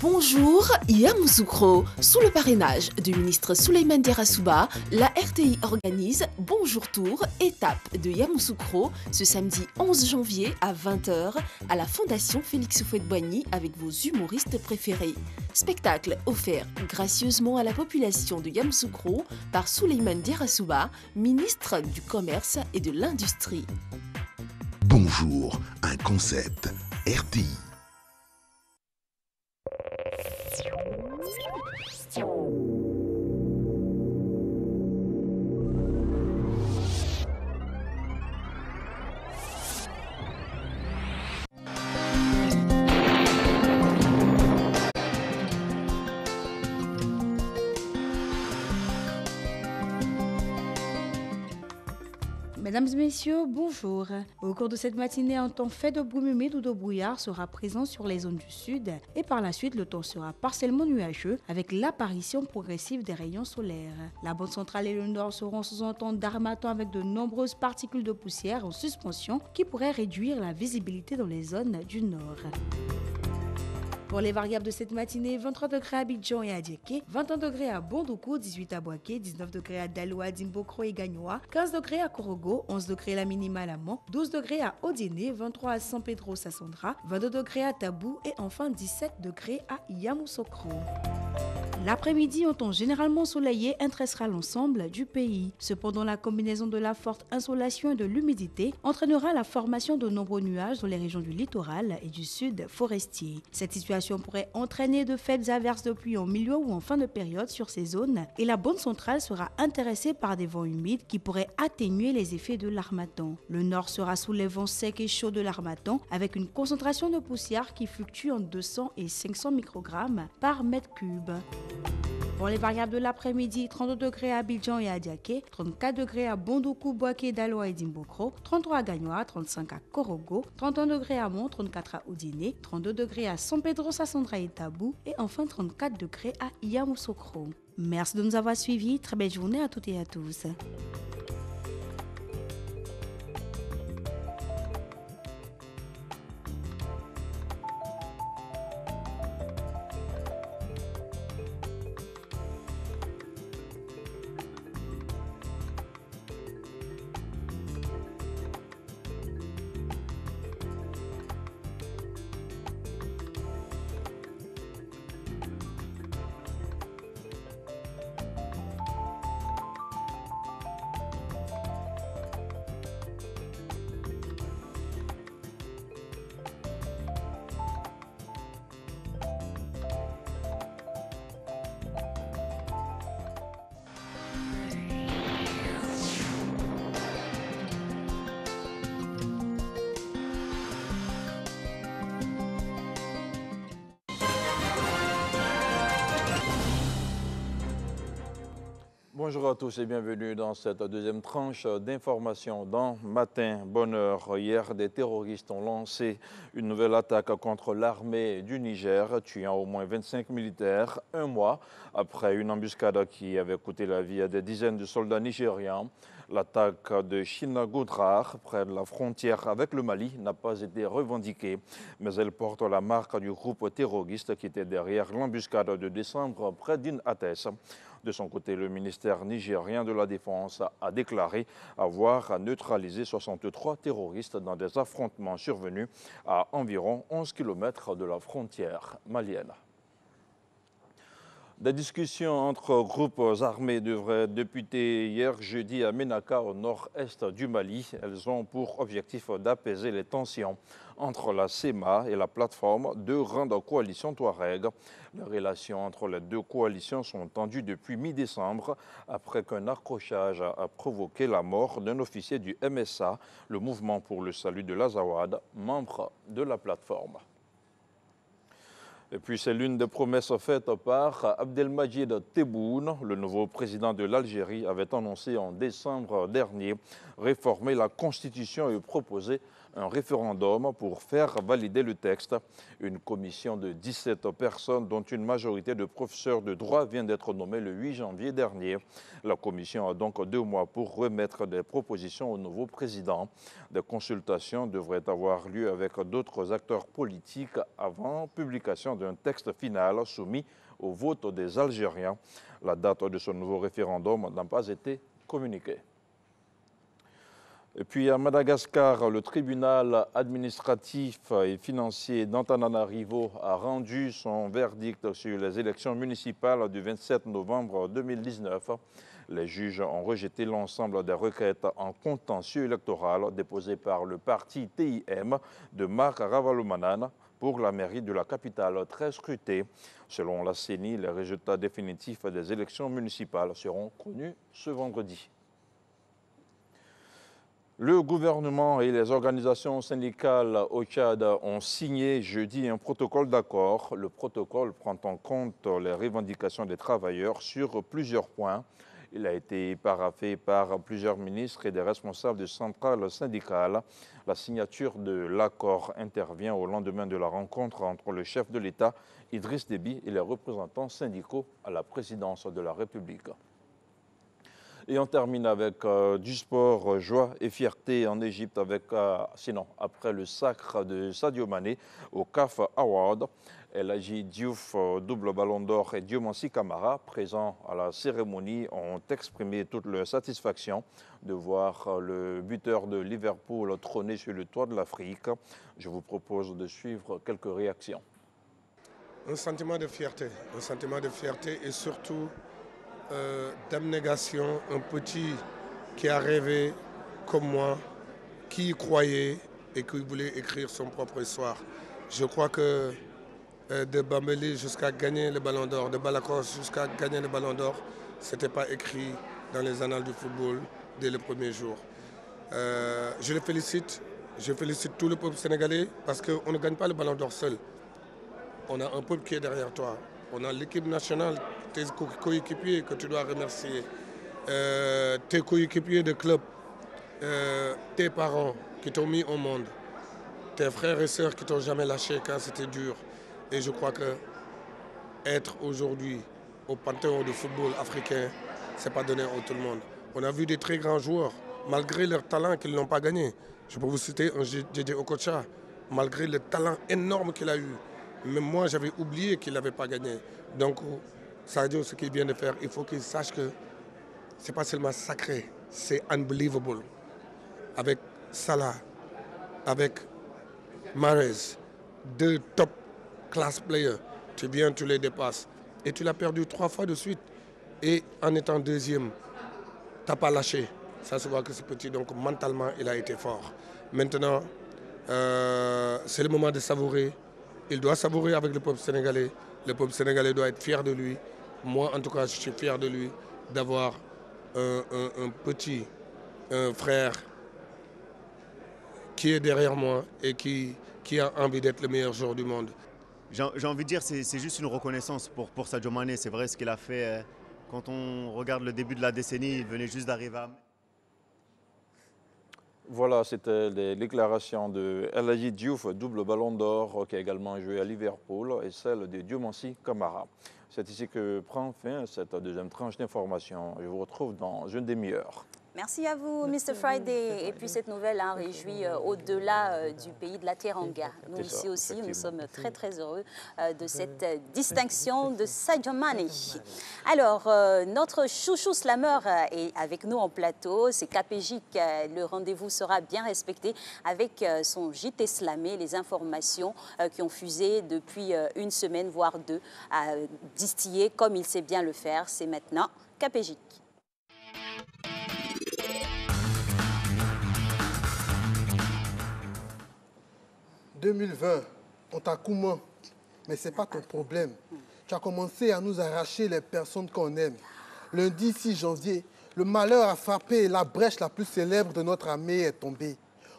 Bonjour, Yamoussoukro. Sous le parrainage du ministre Souleymane Diarra-Souba, la RTI organise Bonjour Tour, étape de Yamoussoukro, ce samedi 11 janvier à 20h à la Fondation Félix Houphouët-Boigny avec vos humoristes préférés. Spectacle offert gracieusement à la population de Yamoussoukro par Souleymane Diarra-Souba, ministre du Commerce et de l'Industrie. Bonjour, un concept RTI. Mesdames et messieurs, bonjour. Au cours de cette matinée, un temps fait de brume humide ou de brouillard sera présent sur les zones du sud et par la suite, le temps sera partiellement nuageux avec l'apparition progressive des rayons solaires. La bande centrale et le nord seront sous un temps d'harmattan avec de nombreuses particules de poussière en suspension qui pourraient réduire la visibilité dans les zones du nord. Pour les variables de cette matinée, 23 degrés à Abidjan et à Dieké, 21 degrés à Bondoukou, 18 à Boaké, 19 degrés à Daloa, Dimbokro et Gagnoa, 15 degrés à Korogo, 11 degrés la minimale à Mans, 12 degrés à Odiné, 23 à San Pedro Sassandra, 22 degrés à Tabou et enfin 17 degrés à Yamoussoukro. L'après-midi, en temps généralement soleillé, intéressera l'ensemble du pays. Cependant, la combinaison de la forte insolation et de l'humidité entraînera la formation de nombreux nuages dans les régions du littoral et du sud forestier. Cette situation pourrait entraîner de faibles averses de pluie en milieu ou en fin de période sur ces zones et la bande centrale sera intéressée par des vents humides qui pourraient atténuer les effets de l'harmattan. Le nord sera sous les vents secs et chauds de l'harmattan avec une concentration de poussière qui fluctue entre 200 et 500 microgrammes par mètre cube. Pour les variables de l'après-midi, 32 degrés à Abidjan et à Dieké, 34 degrés à Bondoukou, Boaké, Daloa et Dimbokro, 33 à Gagnoa, 35 à Korogo, 31 degrés à Mont, 34 à Odiné, 32 degrés à San Pedro Sassandra et Tabou et enfin 34 degrés à Yamoussoukro. Merci de nous avoir suivis. Très belle journée à toutes et à tous. Bonjour à tous et bienvenue dans cette deuxième tranche d'information dans Matin Bonheur. Hier, des terroristes ont lancé une nouvelle attaque contre l'armée du Niger, tuant au moins 25 militaires, un mois après une embuscade qui avait coûté la vie à des dizaines de soldats nigérians. L'attaque de Chinagodrar, près de la frontière avec le Mali, n'a pas été revendiquée, mais elle porte la marque du groupe terroriste qui était derrière l'embuscade de décembre près d'Inates. De son côté, le ministère nigérien de la Défense a déclaré avoir neutralisé 63 terroristes dans des affrontements survenus à environ 11 km de la frontière malienne. Des discussions entre groupes armés devraient débuter hier jeudi à Ménaka, au nord-est du Mali. Elles ont pour objectif d'apaiser les tensions entre la CEMA et la plateforme deux grandes coalitions Touareg. Les relations entre les deux coalitions sont tendues depuis mi-décembre après qu'un accrochage a provoqué la mort d'un officier du MSA, le mouvement pour le salut de l'Azawad, membre de la plateforme. Et puis c'est l'une des promesses faites par Abdelmadjid Tebboune. Le nouveau président de l'Algérie avait annoncé en décembre dernier réformer la Constitution et proposer un référendum pour faire valider le texte. Une commission de 17 personnes, dont une majorité de professeurs de droit, vient d'être nommée le 8 janvier dernier. La commission a donc 2 mois pour remettre des propositions au nouveau président. Des consultations devraient avoir lieu avec d'autres acteurs politiques avant publication d'un texte final soumis au vote des Algériens. La date de ce nouveau référendum n'a pas été communiquée. Et puis à Madagascar, le tribunal administratif et financier d'Antananarivo a rendu son verdict sur les élections municipales du 27 novembre 2019. Les juges ont rejeté l'ensemble des requêtes en contentieux électoral déposées par le parti TIM de Marc Ravalomanana pour la mairie de la capitale très scrutée. Selon la CENI, les résultats définitifs des élections municipales seront connus ce vendredi. Le gouvernement et les organisations syndicales au Tchad ont signé jeudi un protocole d'accord. Le protocole prend en compte les revendications des travailleurs sur plusieurs points. Il a été paraphé par plusieurs ministres et des responsables de centrales syndicales. La signature de l'accord intervient au lendemain de la rencontre entre le chef de l'État, Idriss Déby, et les représentants syndicaux à la présidence de la République. Et on termine avec du sport, joie et fierté en Égypte avec, sinon, après le sacre de Sadio Mané au CAF Award, El Hadji Diouf, double ballon d'or, et Diomansi Kamara, présents à la cérémonie, ont exprimé toute leur satisfaction de voir le buteur de Liverpool trôner sur le toit de l'Afrique. Je vous propose de suivre quelques réactions. Un sentiment de fierté et surtout d'abnégation. Un petit qui a rêvé comme moi, qui y croyait et qui voulait écrire son propre histoire. Je crois que de Bambeli jusqu'à gagner le Ballon d'Or, de Balakos jusqu'à gagner le Ballon d'Or, ce n'était pas écrit dans les annales du football dès le premier jour. Je le félicite, je félicite tout le peuple sénégalais parce qu'on ne gagne pas le Ballon d'Or seul. On a un peuple qui est derrière toi. On a l'équipe nationale, tes coéquipiers que tu dois remercier, tes coéquipiers de club, tes parents qui t'ont mis au monde, tes frères et sœurs qui t'ont jamais lâché quand c'était dur. Et je crois que être aujourd'hui au panthéon du football africain, ce n'est pas donné à tout le monde. On a vu des très grands joueurs, malgré leur talent qu'ils n'ont pas gagné. Je peux vous citer un Didier Okocha, malgré le talent énorme qu'il a eu. Même moi, j'avais oublié qu'il n'avait pas gagné. Donc, Sadio, ce qu'il vient de faire, il faut qu'il sache que ce n'est pas seulement sacré, c'est unbelievable. Avec Salah, avec Mahrez, deux top class players, tu viens, tu les dépasses. Et tu l'as perdu 3 fois de suite. Et en étant deuxième, tu n'as pas lâché. Ça se voit que c'est petit, donc mentalement, il a été fort. Maintenant, c'est le moment de savourer. Il doit savourer avec le peuple sénégalais. Le peuple sénégalais doit être fier de lui. Moi, en tout cas, je suis fier de lui d'avoir un petit frère qui est derrière moi et qui a envie d'être le meilleur joueur du monde. J'ai envie de dire que c'est juste une reconnaissance pour Sadio Mané. C'est vrai ce qu'il a fait. Quand on regarde le début de la décennie, il venait juste d'arriver à... Voilà, c'était les déclarations de El Hadji Diouf, double ballon d'or, qui a également joué à Liverpool, et celle de Diomansi Kamara. C'est ici que prend fin cette deuxième tranche d'information. Je vous retrouve dans une demi-heure. Merci à vous, Mr. Friday. Et puis cette nouvelle réjouit au-delà du pays de la Teranga. Nous ici aussi, nous sommes très très heureux de cette distinction de Sadio Mané. Alors, notre chouchou slammer est avec nous en plateau. C'est KPJ. Le rendez-vous sera bien respecté avec son JT Slamé, les informations qui ont fusé depuis une semaine, voire 2, distillées comme il sait bien le faire. C'est maintenant KPJ. 2020, on t'a comment? Mais ce n'est pas ton problème. Tu as commencé à nous arracher les personnes qu'on aime. Lundi 6 janvier, le malheur a frappé et la brèche la plus célèbre de notre armée est tombée.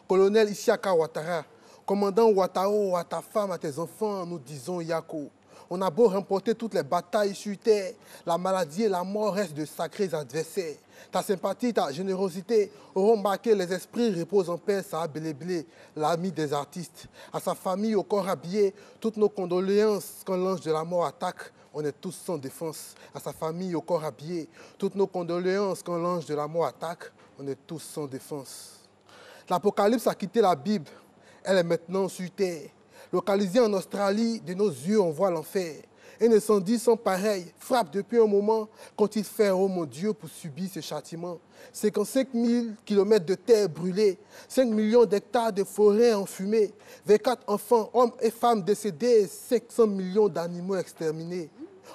Colonel Isiaka Ouattara, commandant Ouattao, à ta femme, à tes enfants, nous disons Yako. On a beau remporter toutes les batailles sur terre, la maladie et la mort restent de sacrés adversaires. Ta sympathie, ta générosité auront marqué les esprits, repose en paix, Saha Belebele, l'ami des artistes. À sa famille, au corps habillé, toutes nos condoléances quand l'ange de la mort attaque, on est tous sans défense. À sa famille, au corps habillé, toutes nos condoléances quand l'ange de la mort attaque, on est tous sans défense. L'Apocalypse a quitté la Bible, elle est maintenant sur terre. Localisée en Australie, de nos yeux, on voit l'enfer. Un incendie sans pareil frappe depuis un moment. Qu'ont-ils fait, oh mon Dieu, pour subir ce châtiment? 55 000 kilomètres de terre brûlée, 5 millions d'hectares de forêts enfumées, 24 enfants, hommes et femmes décédés, 500 millions d'animaux exterminés.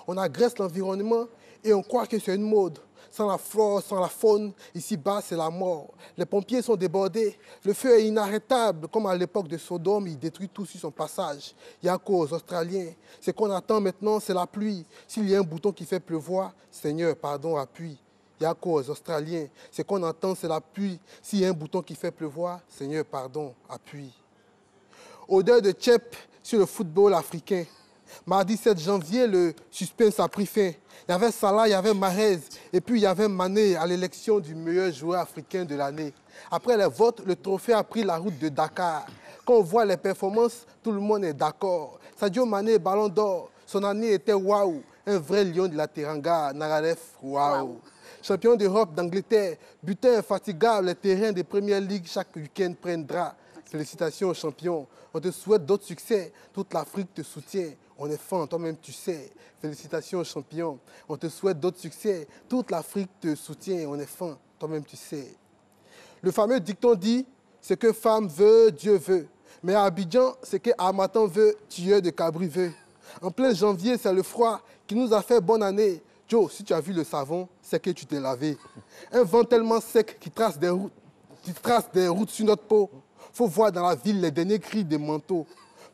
On agresse l'environnement et on croit que c'est une mode. Sans la flore, sans la faune, ici-bas, c'est la mort. Les pompiers sont débordés. Le feu est inarrêtable, comme à l'époque de Sodome, il détruit tout sur son passage. Yako aux Australiens. Ce qu'on attend maintenant, c'est la pluie. S'il y a un bouton qui fait pleuvoir, Seigneur, pardon, appuie. Yako aux Australiens. Ce qu'on attend, c'est la pluie. S'il y a un bouton qui fait pleuvoir, Seigneur, pardon, appuie. Odeur de tchèp sur le football africain. Mardi 7 janvier, le suspense a pris fin. Il y avait Salah, il y avait Mahrez, et puis il y avait Mané à l'élection du meilleur joueur africain de l'année. Après les votes, le trophée a pris la route de Dakar. Quand on voit les performances, tout le monde est d'accord. Sadio Mané, ballon d'or, son année était waouh. Un vrai lion de la Teranga, Naralef, waouh. champion d'Europe, d'Angleterre, butin infatigable, les terrains des premières ligues chaque week-end prendra. Félicitations aux champions. On te souhaite d'autres succès. Toute l'Afrique te soutient. On est fan, toi-même tu sais. Félicitations aux champions. On te souhaite d'autres succès. Toute l'Afrique te soutient. On est fan, toi-même tu sais. Le fameux dicton dit, ce que femme veut, Dieu veut. Mais à Abidjan, ce que Harmattan veut, tueur de Cabri veut. En plein janvier, c'est le froid qui nous a fait bonne année. Joe, si tu as vu le savon, c'est que tu t'es lavé. Un vent tellement sec qui trace des routes sur notre peau. Faut voir dans la ville les derniers cris des manteaux.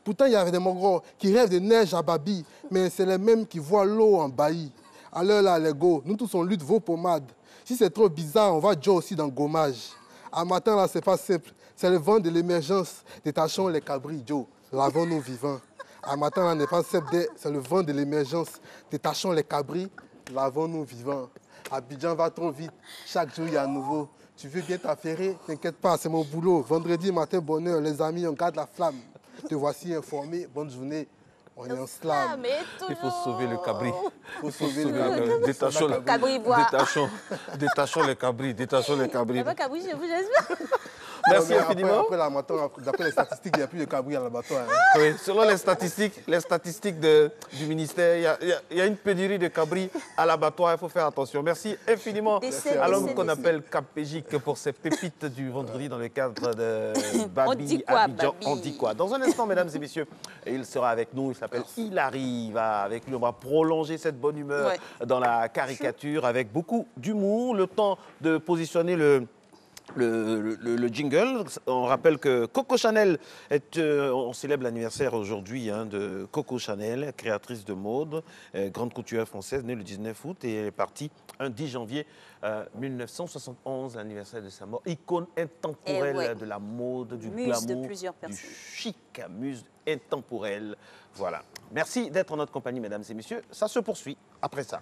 Pourtant, il y avait des Mogros qui rêvent de neige à Babi, mais c'est les mêmes qui voient l'eau en bailli. Alors là, les go, nous tous on lutte vos pommades. Si c'est trop bizarre, on va Joe aussi dans gommage. À matin, là, c'est pas simple. C'est le vent de l'émergence. Détachons les cabris, Joe. Lavons-nous vivants. À matin, là, n'est pas simple. C'est le vent de l'émergence. Détachons les cabris. Lavons-nous vivants. Abidjan va trop vite. Chaque jour, il y a un nouveau. Tu veux bien t'affairer? T'inquiète pas, c'est mon boulot. Vendredi matin, bonheur. Les amis, on garde la flamme. Te voici informé. Bonne journée. On est en slam. Il faut sauver le cabri. Il faut sauver le cabri. Détachons le cabri bois. Détachons les cabris. Détachons les cabris. Il n'y a pas cabri chez vous, j'espère. Merci infiniment. D'après les statistiques, il n'y a plus de cabri à l'abattoir. Hein. Oui, selon les statistiques du ministère, il y a une pénurie de cabri à l'abattoir. Il faut faire attention. Merci infiniment à l'homme qu'on appelle Capégique pour ces pépites du vendredi dans le cadre de Babi Abidjan. On dit quoi? Dans un instant, mesdames et messieurs, il sera avec nous. Il s'appelle Hilary. Avec lui, on va prolonger cette bonne humeur dans la caricature avec beaucoup d'humour. Le temps de positionner le jingle. On rappelle que Coco Chanel, on célèbre l'anniversaire aujourd'hui de Coco Chanel, créatrice de mode, grande couturière française, née le 19 août et elle est partie un 10 janvier 1971, l'anniversaire de sa mort. Icône intemporelle de la mode, du glamour, du chic, muse intemporelle. Voilà. Merci d'être en notre compagnie, mesdames et messieurs. Ça se poursuit après ça.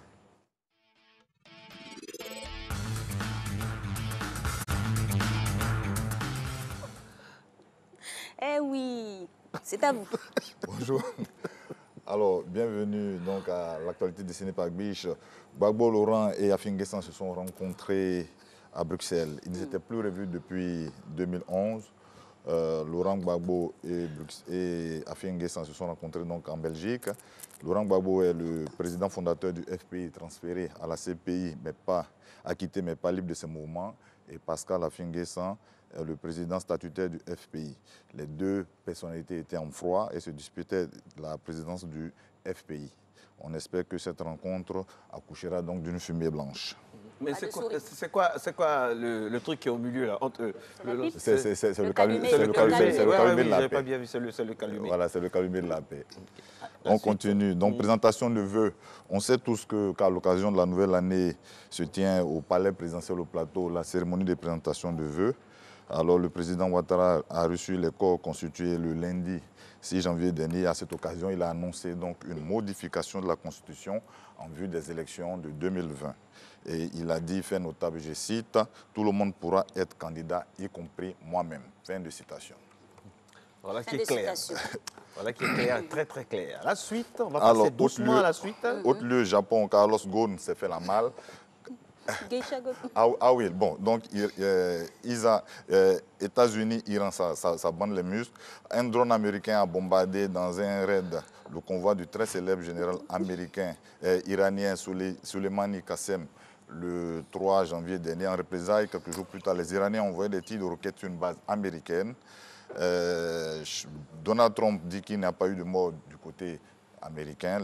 Eh oui, c'est à vous. Bonjour. Alors, bienvenue donc à l'actualité dessinée par Biche. Gbagbo Laurent et Afin N'Guessan se sont rencontrés à Bruxelles. Ils ne s'étaient plus revus depuis 2011. Laurent Gbagbo et Afin N'Guessan se sont rencontrés donc en Belgique. Laurent Gbagbo est le président fondateur du FPI, transféré à la CPI, mais pas acquitté, mais pas libre de ses mouvements. Et Pascal Afin N'Guessan, le président statutaire du FPI. Les deux personnalités étaient en froid et se disputaient la présidence du FPI. On espère que cette rencontre accouchera donc d'une fumée blanche. Mais c'est quoi le truc qui est au milieu là entre eux? C'est le calumet de la paix. Pas bien vu, c'est le calumet. Voilà, c'est le calumet de la paix. On continue. Donc, présentation de vœux. On sait tous qu'à l'occasion de la nouvelle année se tient au palais présidentiel au plateau la cérémonie de présentation de vœux. Alors, le président Ouattara a reçu les corps constitués le lundi 6 janvier dernier. À cette occasion, il a annoncé donc une modification de la Constitution en vue des élections de 2020. Et il a dit, fait notable, je cite, « Tout le monde pourra être candidat, y compris moi-même ». Fin de citation. Voilà qui est clair. Voilà qui est clair, très très clair. La suite, on va passer doucement à la suite. Autre lieu, Japon, Carlos Ghosn s'est fait la malle. Ah oui, bon, donc États-Unis, Iran, ça bande les muscles. Un drone américain a bombardé dans un raid le convoi du très célèbre général américain iranien Soleimani Qassem le 3 janvier dernier. En représailles, quelques jours plus tard, les Iraniens ont envoyé des tirs de roquettes sur une base américaine. Donald Trump dit qu'il n'y a pas eu de mort du côté américain.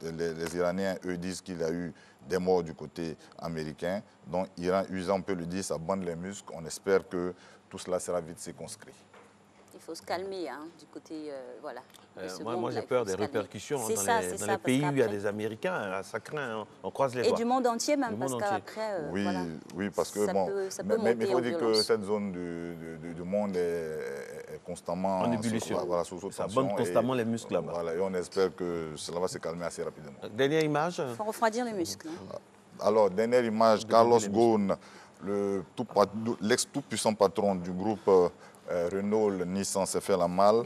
Les Iraniens, eux, disent qu'il y a eu des morts du côté américain. Donc, Iran, usant, on peut le dire, ça bande les muscles. On espère que tout cela sera vite circonscrit. Il faut se calmer du côté, voilà. Moi j'ai peur des répercussions dans les pays où il y a des Américains. Ça craint, on croise les doigts. Et du monde entier même, parce qu'après, oui, parce que mais il faut dire que cette zone du monde est constamment en ébullition. Ça bande constamment les muscles là-bas. Voilà, et on espère que cela va se calmer assez rapidement. Dernière image. Il faut refroidir les muscles. Alors, dernière image, Carlos Ghosn, l'ex-tout-puissant patron du groupe Renault, Nissan s'est fait la malle.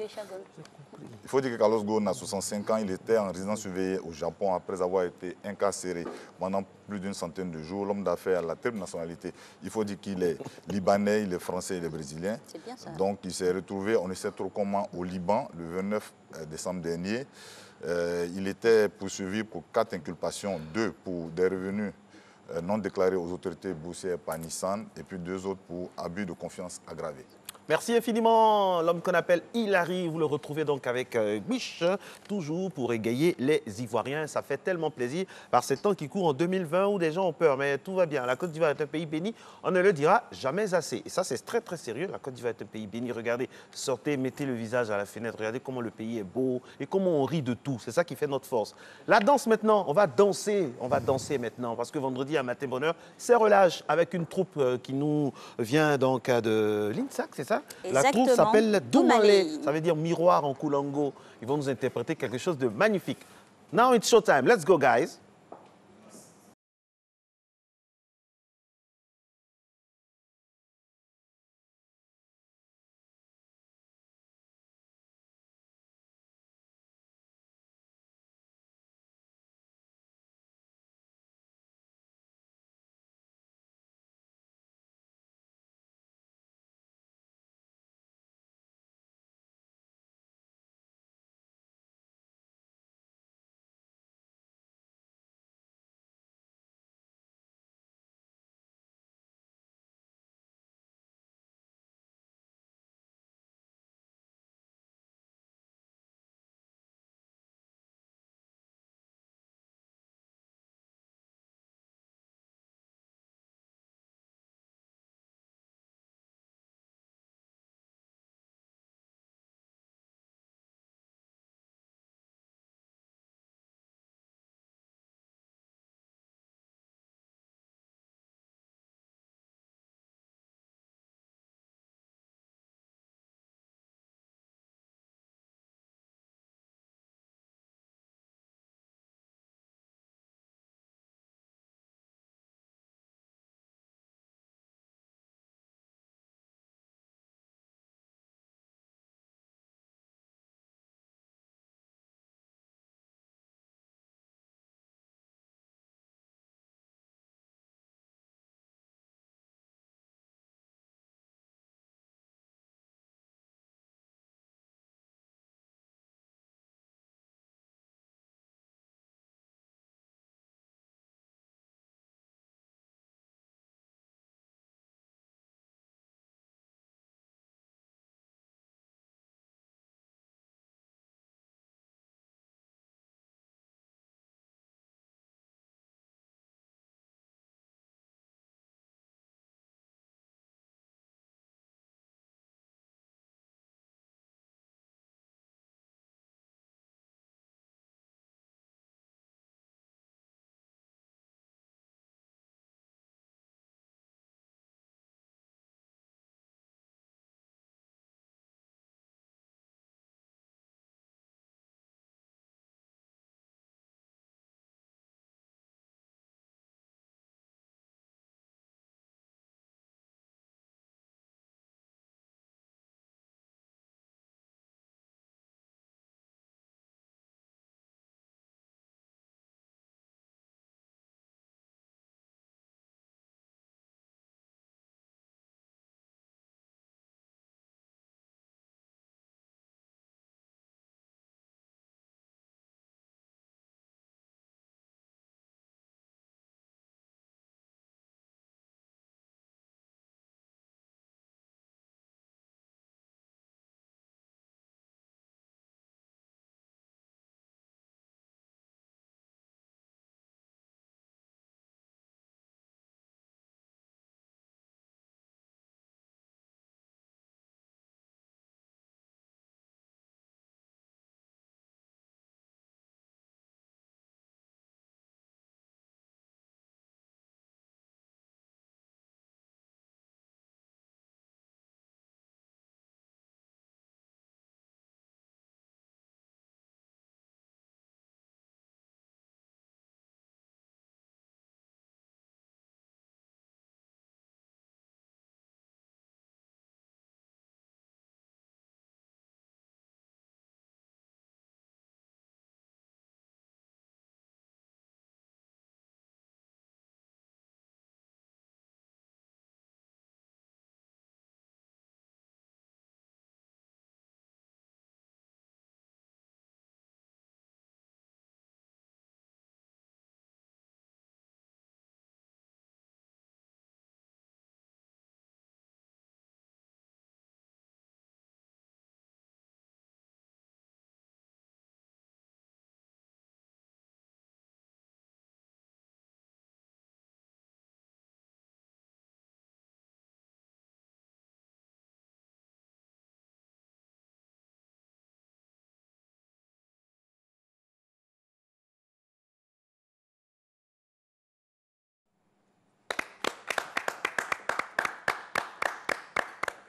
Il faut dire que Carlos Ghosn a 65 ans. Il était en résidence surveillée au Japon après avoir été incarcéré pendant plus d'une centaine de jours. L'homme d'affaires a la triple nationalité. Il faut dire qu'il est libanais, il est français, il est brésilien. C'est bien ça. Donc il s'est retrouvé, on ne sait trop comment, au Liban le 29 décembre dernier. Il était poursuivi pour 4 inculpations, 2 pour des revenus non déclarés aux autorités boursières par Nissan et puis 2 autres pour abus de confiance aggravé. Merci infiniment, l'homme qu'on appelle Hilary. Vous le retrouvez donc avec Biche, toujours pour égayer les Ivoiriens. Ça fait tellement plaisir par ces temps qui courent en 2020 où des gens ont peur. Mais tout va bien. La Côte d'Ivoire est un pays béni. On ne le dira jamais assez. Et ça, c'est très, très sérieux. La Côte d'Ivoire est un pays béni. Regardez, sortez, mettez le visage à la fenêtre. Regardez comment le pays est beau et comment on rit de tout. C'est ça qui fait notre force. La danse maintenant, on va danser. On va danser maintenant parce que vendredi à Matin Bonheur, c'est relâche avec une troupe qui nous vient donc de l'INSAC, c'est ça? La troupe s'appelle Doumale, ça veut dire miroir en Koulango. Ils vont nous interpréter quelque chose de magnifique. Now it's showtime. Let's go, guys.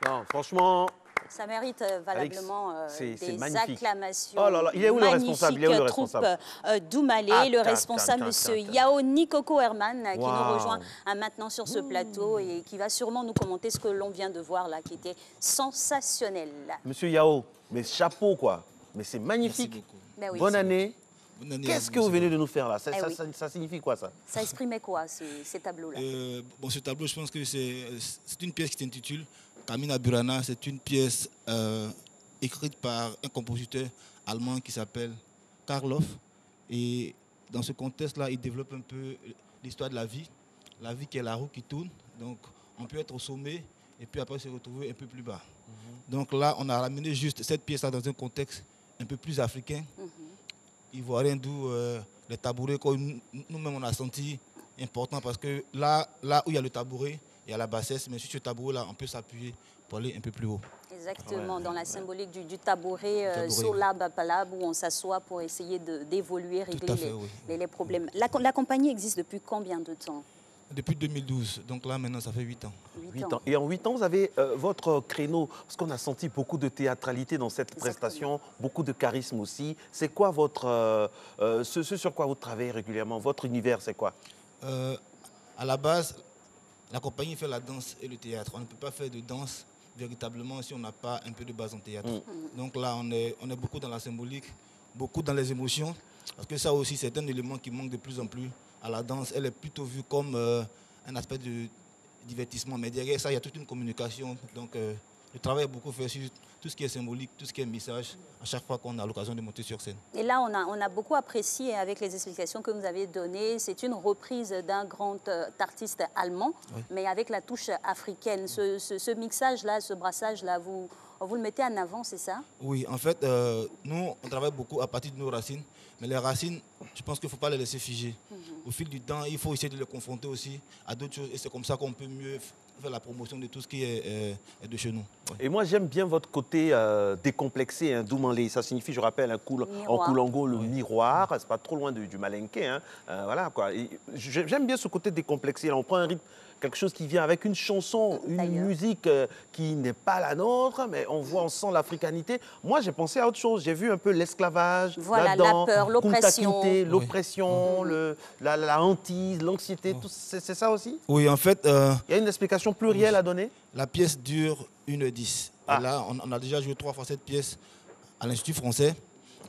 Non, franchement... Ça mérite valablement des acclamations. Oh là là, il est où le responsable? Il est où le responsable? Doumalé, le responsable, M. Yao Nikoko Herman, qui nous rejoint maintenant sur ce plateau et qui va sûrement nous commenter ce que l'on vient de voir là, qui était sensationnel. Monsieur Yao, mais chapeau quoi. Mais c'est magnifique. Ben oui, bonne année. Qu'est-ce que vous venez de nous faire là? Ça signifie quoi ça? Ça exprimait quoi ces tableaux-là? Bon, ce tableau, je pense que c'est une pièce qui s'intitule Kamina Burana. C'est une pièce écrite par un compositeur allemand qui s'appelle Karloff. Et dans ce contexte-là, il développe un peu l'histoire de la vie qui est la roue qui tourne. Donc, on peut être au sommet et puis après se retrouver un peu plus bas. Donc là, on a ramené juste cette pièce-là dans un contexte un peu plus africain. Ivoirien, d'où les tabourets, nous-mêmes on a senti important parce que là où il y a le tabouret, il y a la bassesse, mais sur ce tabouret-là, on peut s'appuyer pour aller un peu plus haut. Exactement, dans la symbolique du tabouret, sur l'arbre à palabre où on s'assoit pour essayer d'évoluer, régler les problèmes. La compagnie existe depuis combien de temps? Depuis 2012, donc là maintenant ça fait 8 ans. 8 ans. Et en 8 ans, vous avez votre créneau, parce qu'on a senti beaucoup de théâtralité dans cette prestation, beaucoup de charisme aussi. C'est quoi votre, ce sur quoi vous travaillez régulièrement? Votre univers, c'est quoi? À la base, la compagnie fait la danse et le théâtre. On ne peut pas faire de danse véritablement si on n'a pas un peu de base en théâtre. Donc là, on est beaucoup dans la symbolique, beaucoup dans les émotions, parce que ça aussi, c'est un élément qui manque de plus en plus à la danse. Elle est plutôt vue comme un aspect de divertissement, mais derrière ça, il y a toute une communication. Donc, le travail est beaucoup fait sur tout ce qui est symbolique, tout ce qui est message, à chaque fois qu'on a l'occasion de monter sur scène. Et là, on a beaucoup apprécié avec les explications que vous avez données. C'est une reprise d'un grand artiste allemand, mais avec la touche africaine. Ce mixage-là, ce brassage-là, vous le mettez en avant, c'est ça? Oui, en fait, nous, on travaille beaucoup à partir de nos racines. Mais les racines, je pense qu'il ne faut pas les laisser figer. Au fil du temps, il faut essayer de les confronter aussi à d'autres choses. Et c'est comme ça qu'on peut mieux faire la promotion de tout ce qui est de chez nous. Et moi, j'aime bien votre côté décomplexé, hein, Doumalé. Ça signifie, je rappelle, en Koulango, le miroir. C'est pas trop loin du Malinké. Hein. Voilà, quoi. J'aime bien ce côté décomplexé. Là, on prend un rythme, quelque chose qui vient avec une chanson, une musique qui n'est pas la nôtre, mais on sent l'africanité. Moi, j'ai pensé à autre chose. J'ai vu un peu l'esclavage, la peur, l'oppression. L'oppression, la hantise, l'anxiété. C'est ça aussi? Oui, en fait... il y a une explication plurielle à donner? La pièce dure 1h10. Et là, on a déjà joué 3 fois cette pièce à l'Institut français.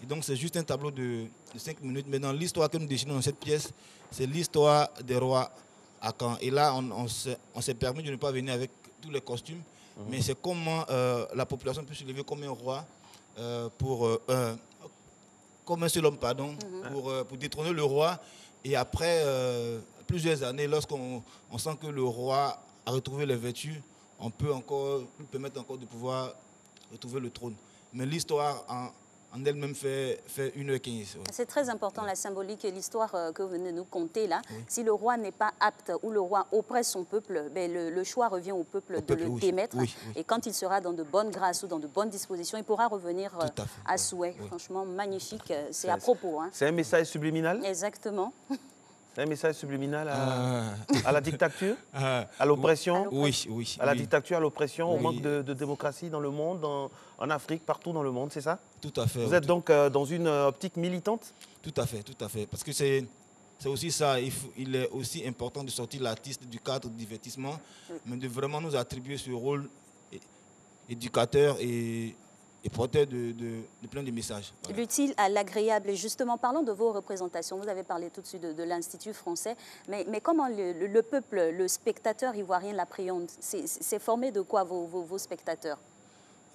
Et donc, c'est juste un tableau de 5 minutes. Mais dans l'histoire que nous dessinons dans cette pièce, c'est l'histoire des rois à Caen. Et là, on s'est permis de ne pas venir avec tous les costumes, mais c'est comment la population peut se lever comme un roi, comme un seul homme, pardon, pour détrôner le roi. Et après plusieurs années, lorsqu'on sent que le roi a retrouvé les vertus, on peut encore lui permettre encore de pouvoir retrouver le trône. Mais l'histoire en elle-même fait 1h15. Ouais. C'est très important la symbolique et l'histoire que vous venez de nous conter là. Si le roi n'est pas apte ou le roi oppresse son peuple, le choix revient au peuple de le démettre. Et quand il sera dans de bonnes grâces ou dans de bonnes dispositions, il pourra revenir à souhait. Franchement, magnifique. C'est à propos. Hein. C'est un message subliminal? Exactement. C'est un message subliminal à la dictature, à l'oppression? Oui. À la dictature, à l'oppression, au manque de démocratie dans le monde, en Afrique, partout dans le monde, c'est ça? Tout à fait. Vous êtes donc dans une optique militante? Tout à fait. Parce que c'est aussi ça, il est aussi important de sortir l'artiste du cadre du divertissement, mais de vraiment nous attribuer ce rôle éducateur et porteur de plein de messages. Voilà. L'utile à l'agréable. Et justement, parlons de vos représentations. Vous avez parlé tout de suite de l'Institut français. Mais comment le peuple, le spectateur ivoirien l'appréhende? C'est formé de quoi vos spectateurs?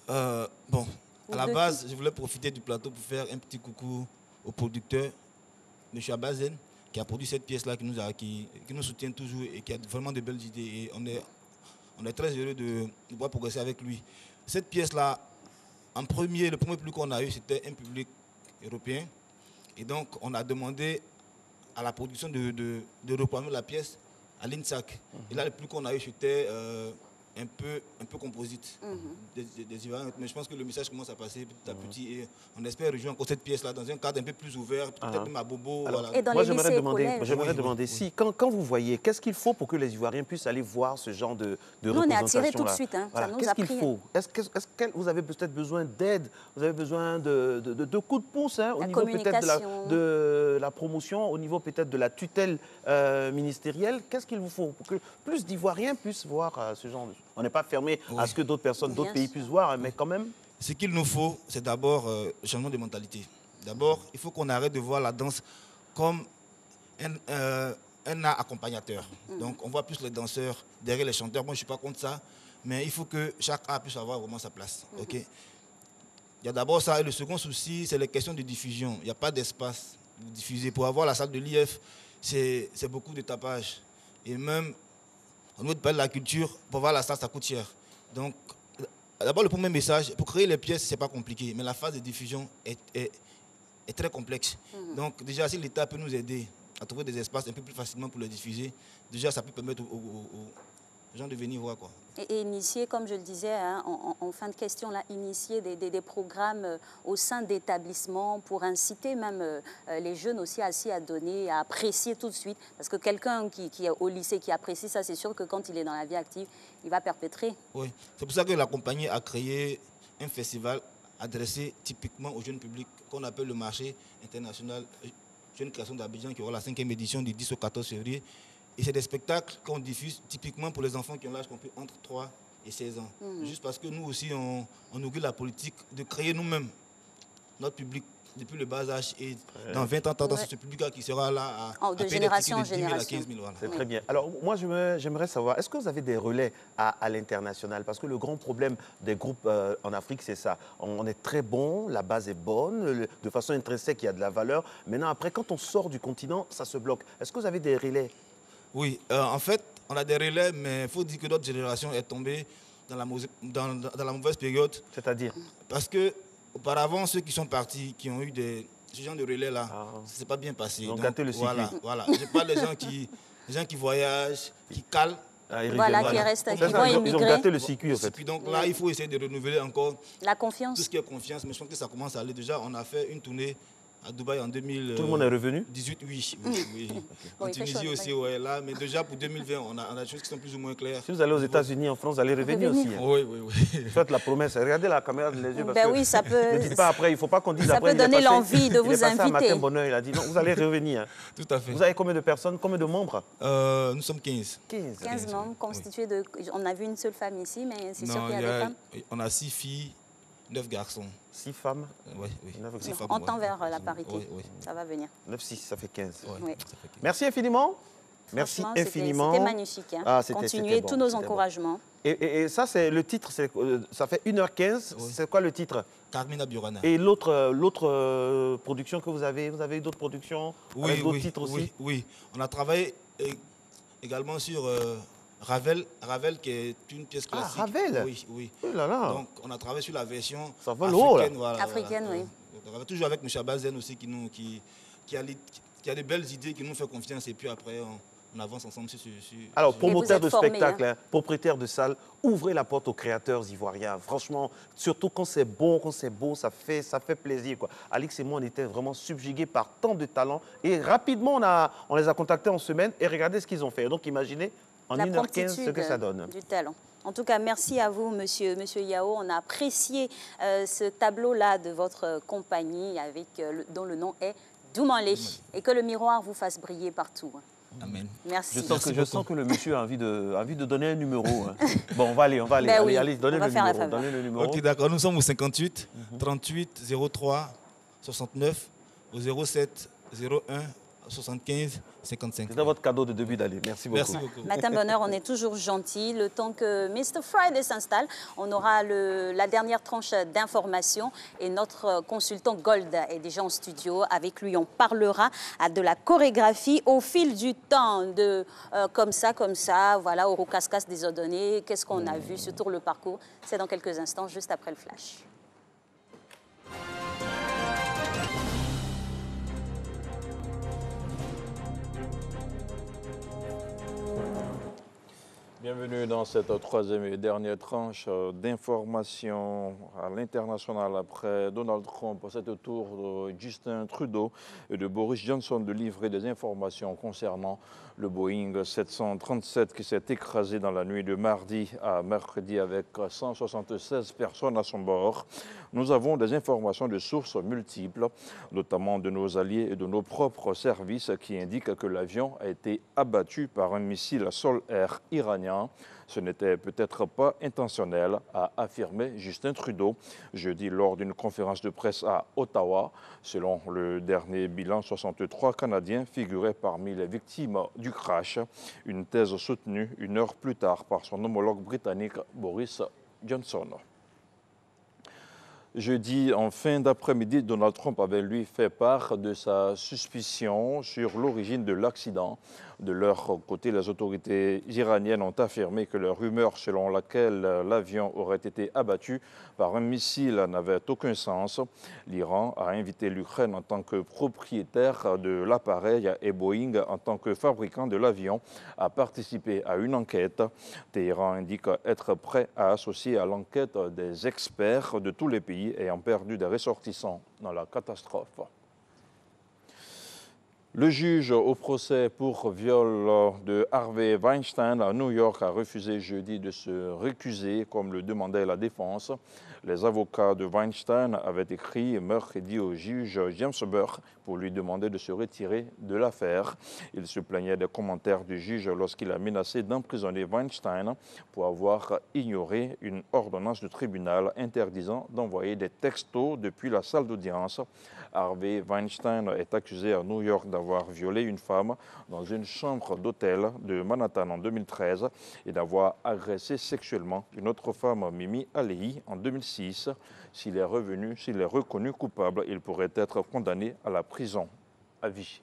Bon, à la base, je voulais profiter du plateau pour faire un petit coucou au producteur, M. Abazen, qui a produit cette pièce-là, qui nous soutient toujours et qui a vraiment de belles idées. Et on est très heureux de pouvoir progresser avec lui. Cette pièce-là, le premier prix qu'on a eu, c'était un public européen. Et donc, on a demandé à la production de reprendre la pièce à l'INSAC. Et là, le prix qu'on a eu, c'était un peu composite des Ivoiriens. Mais je pense que le message commence à passer petit à petit et on espère rejoindre encore cette pièce-là dans un cadre un peu plus ouvert, peut-être même à Bobo. Alors, voilà. Et dans moi, les lycées et collèges. j'aimerais demander si, quand vous voyez, qu'est-ce qu'il faut pour que les Ivoiriens puissent aller voir ce genre de représentation-là? On est attirés tout de suite, hein. Voilà. Ça nous Qu'est-ce a qu'il pris. faut? Est-ce que vous avez peut-être besoin d'aide? Vous avez besoin de coups de pouce au niveau peut-être de la promotion, au niveau peut-être de la tutelle ministérielle? Qu'est-ce qu'il vous faut pour que plus d'Ivoiriens puissent voir ce genre de... On n'est pas fermé à ce que d'autres personnes, d'autres pays puissent voir, mais quand même... Ce qu'il nous faut, c'est d'abord le changement de mentalité. D'abord, il faut qu'on arrête de voir la danse comme un art accompagnateur. Donc, on voit plus les danseurs derrière les chanteurs. Moi, je ne suis pas contre ça, mais il faut que chaque art puisse avoir vraiment sa place. Okay? Il y a d'abord ça. Et le second souci, c'est les questions de diffusion. Il n'y a pas d'espace pour diffuser. Pour avoir la salle de l'IF, c'est beaucoup de tapage. Et même, au niveau de la culture, pour avoir la salle, ça coûte cher. Donc, d'abord, le premier message, pour créer les pièces, ce n'est pas compliqué. Mais la phase de diffusion est très complexe. Donc, déjà, si l'État peut nous aider à trouver des espaces un peu plus facilement pour les diffuser, déjà, ça peut permettre aux gens de venir voir, quoi. Et initier, comme je le disais hein, en fin de question, là, initier des programmes au sein d'établissements pour inciter même les jeunes aussi à s'y adonner, à apprécier tout de suite. Parce que quelqu'un qui est au lycée, qui apprécie ça, c'est sûr que quand il est dans la vie active, il va perpétrer. Oui, c'est pour ça que la compagnie a créé un festival adressé typiquement au jeune public qu'on appelle le marché international Jeune Création d'Abidjan, qui aura la 5e édition du 10 au 14 février. Et c'est des spectacles qu'on diffuse typiquement pour les enfants qui ont l'âge compris entre 3 et 16 ans. Juste parce que nous aussi, on nourrit la politique de créer nous-mêmes notre public depuis le bas âge. Et dans 20 ans, c'est ce public-là qui sera là à de génération en 10 000 génération. à 15 000. Voilà. C'est très bien. Alors, moi, j'aimerais savoir, est-ce que vous avez des relais à l'international? Parce que le grand problème des groupes en Afrique, c'est ça. On est très bon, la base est bonne, de façon intrinsèque, il y a de la valeur. Maintenant, après, quand on sort du continent, ça se bloque. Est-ce que vous avez des relais? Oui, en fait, on a des relais, mais il faut dire que notre génération est tombée dans la mauvaise période. C'est-à-dire? Parce que auparavant, ceux qui sont partis, qui ont eu ce genre de relais-là, ça ne s'est pas bien passé. Ils ont gâté le circuit. Voilà. Je parle des gens qui voyagent, qui calent. Qui restent, qui vont émigrer. Ils ont gâté le circuit, en fait. Puis donc là, il faut essayer de renouveler encore la confiance. Tout ce qui est confiance, mais je pense que ça commence à aller. Déjà, on a fait une tournée à Dubaï en 2018. Tout le monde est revenu? Oui. En Tunisie aussi, ouais, là. Mais déjà, pour 2020, on a des choses qui sont plus ou moins claires. Si vous allez aux États-Unis, en France, vous allez revenir aussi. Hein. Oui. Faites la promesse. Regardez la caméra dans les yeux. Oui, ça peut... Ne dites pas après, il ne faut pas qu'on dise ça après. Ça peut donner l'envie de vous inviter. Il est passé à Matin Bonheur, il a dit non, vous allez revenir. Tout à fait. Vous avez combien de personnes, combien de membres? Nous sommes 15. 15 membres constitués de... On a vu une seule femme ici, mais c'est sûr qu'il y a des femmes. On a 6 filles, 9 garçons. 6 femmes? Oui. 6 femmes, on tend vers la parité. Oui. Ça va venir. 9, 6, ça fait 15. Oui. Merci infiniment. Merci infiniment. C'était magnifique. Hein. Continuez tous nos encouragements. Bon. Et ça, c'est le titre, ça fait 1h15. Oui. C'est quoi le titre? Carmina Burana. Et l'autre production que vous avez eu d'autres productions? Oui, avec d'autres titres aussi? Oui. On a travaillé également sur... Ravel, qui est une pièce classique. Ah, Ravel? Oui. Oh là là. Donc, on a travaillé sur la version africaine. Africaine, oui. On travaille toujours avec M. Abazen aussi, qui a des belles idées, qui nous fait confiance. Et puis après, on avance ensemble sur... Alors, promoteur de spectacle, hein, propriétaire de salle, ouvrez la porte aux créateurs ivoiriens. Franchement, surtout quand c'est bon, quand c'est beau, ça fait plaisir, quoi. Alix et moi, on était vraiment subjugués par tant de talents. Et rapidement, on les a contactés en semaine et regardez ce qu'ils ont fait. Donc, imaginez... En 1h15, ce que ça donne. Du talent. En tout cas, merci à vous, monsieur Yao. On a apprécié ce tableau-là de votre compagnie dont le nom est Doumanlé. Et que le miroir vous fasse briller partout. Amen. Merci. Je sens que le monsieur a envie de donner un numéro. Hein. Bon, on va aller. Allez, donnez le numéro. Ok, d'accord. Nous sommes au 58 38 03 69 au 07 01 75 55. C'est dans votre cadeau de début d'année. Merci beaucoup. Merci beaucoup. Matin Bonheur, on est toujours gentil. Le temps que Mr. Friday s'installe, on aura la dernière tranche d'informations et notre consultant Gold est déjà en studio. Avec lui, on parlera de la chorégraphie au fil du temps, comme ça, voilà, au Rocascas des Ordonnées. Qu'est-ce qu'on a vu sur tout le parcours? C'est dans quelques instants, juste après le flash. Bien. Bienvenue dans cette troisième et dernière tranche d'informations à l'international après Donald Trump. C'est au tour de Justin Trudeau et de Boris Johnson de livrer des informations concernant le Boeing 737 qui s'est écrasé dans la nuit de mardi à mercredi avec 176 personnes à son bord. Nous avons des informations de sources multiples, notamment de nos alliés et de nos propres services qui indiquent que l'avion a été abattu par un missile sol-air iranien. Ce n'était peut-être pas intentionnel, a affirmé Justin Trudeau jeudi lors d'une conférence de presse à Ottawa. Selon le dernier bilan, 63 Canadiens figuraient parmi les victimes du crash, une thèse soutenue une heure plus tard par son homologue britannique Boris Johnson. Jeudi, en fin d'après-midi, Donald Trump avait lui fait part de sa suspicion sur l'origine de l'accident. De leur côté, les autorités iraniennes ont affirmé que la rumeur selon laquelle l'avion aurait été abattu par un missile n'avait aucun sens. L'Iran a invité l'Ukraine en tant que propriétaire de l'appareil et Boeing en tant que fabricant de l'avion à participer à une enquête. Téhéran indique être prêt à associer à l'enquête des experts de tous les pays ayant perdu des ressortissants dans la catastrophe. Le juge au procès pour viol de Harvey Weinstein à New York a refusé jeudi de se récuser comme le demandait la défense. Les avocats de Weinstein avaient écrit mercredi au juge James Burke pour lui demander de se retirer de l'affaire. Il se plaignait des commentaires du juge lorsqu'il a menacé d'emprisonner Weinstein pour avoir ignoré une ordonnance du tribunal interdisant d'envoyer des textos depuis la salle d'audience. Harvey Weinstein est accusé à New York d'avoir violé une femme dans une chambre d'hôtel de Manhattan en 2013 et d'avoir agressé sexuellement une autre femme, Mimi Alei, en 2006. S'il est reconnu coupable, il pourrait être condamné à la prison à vie.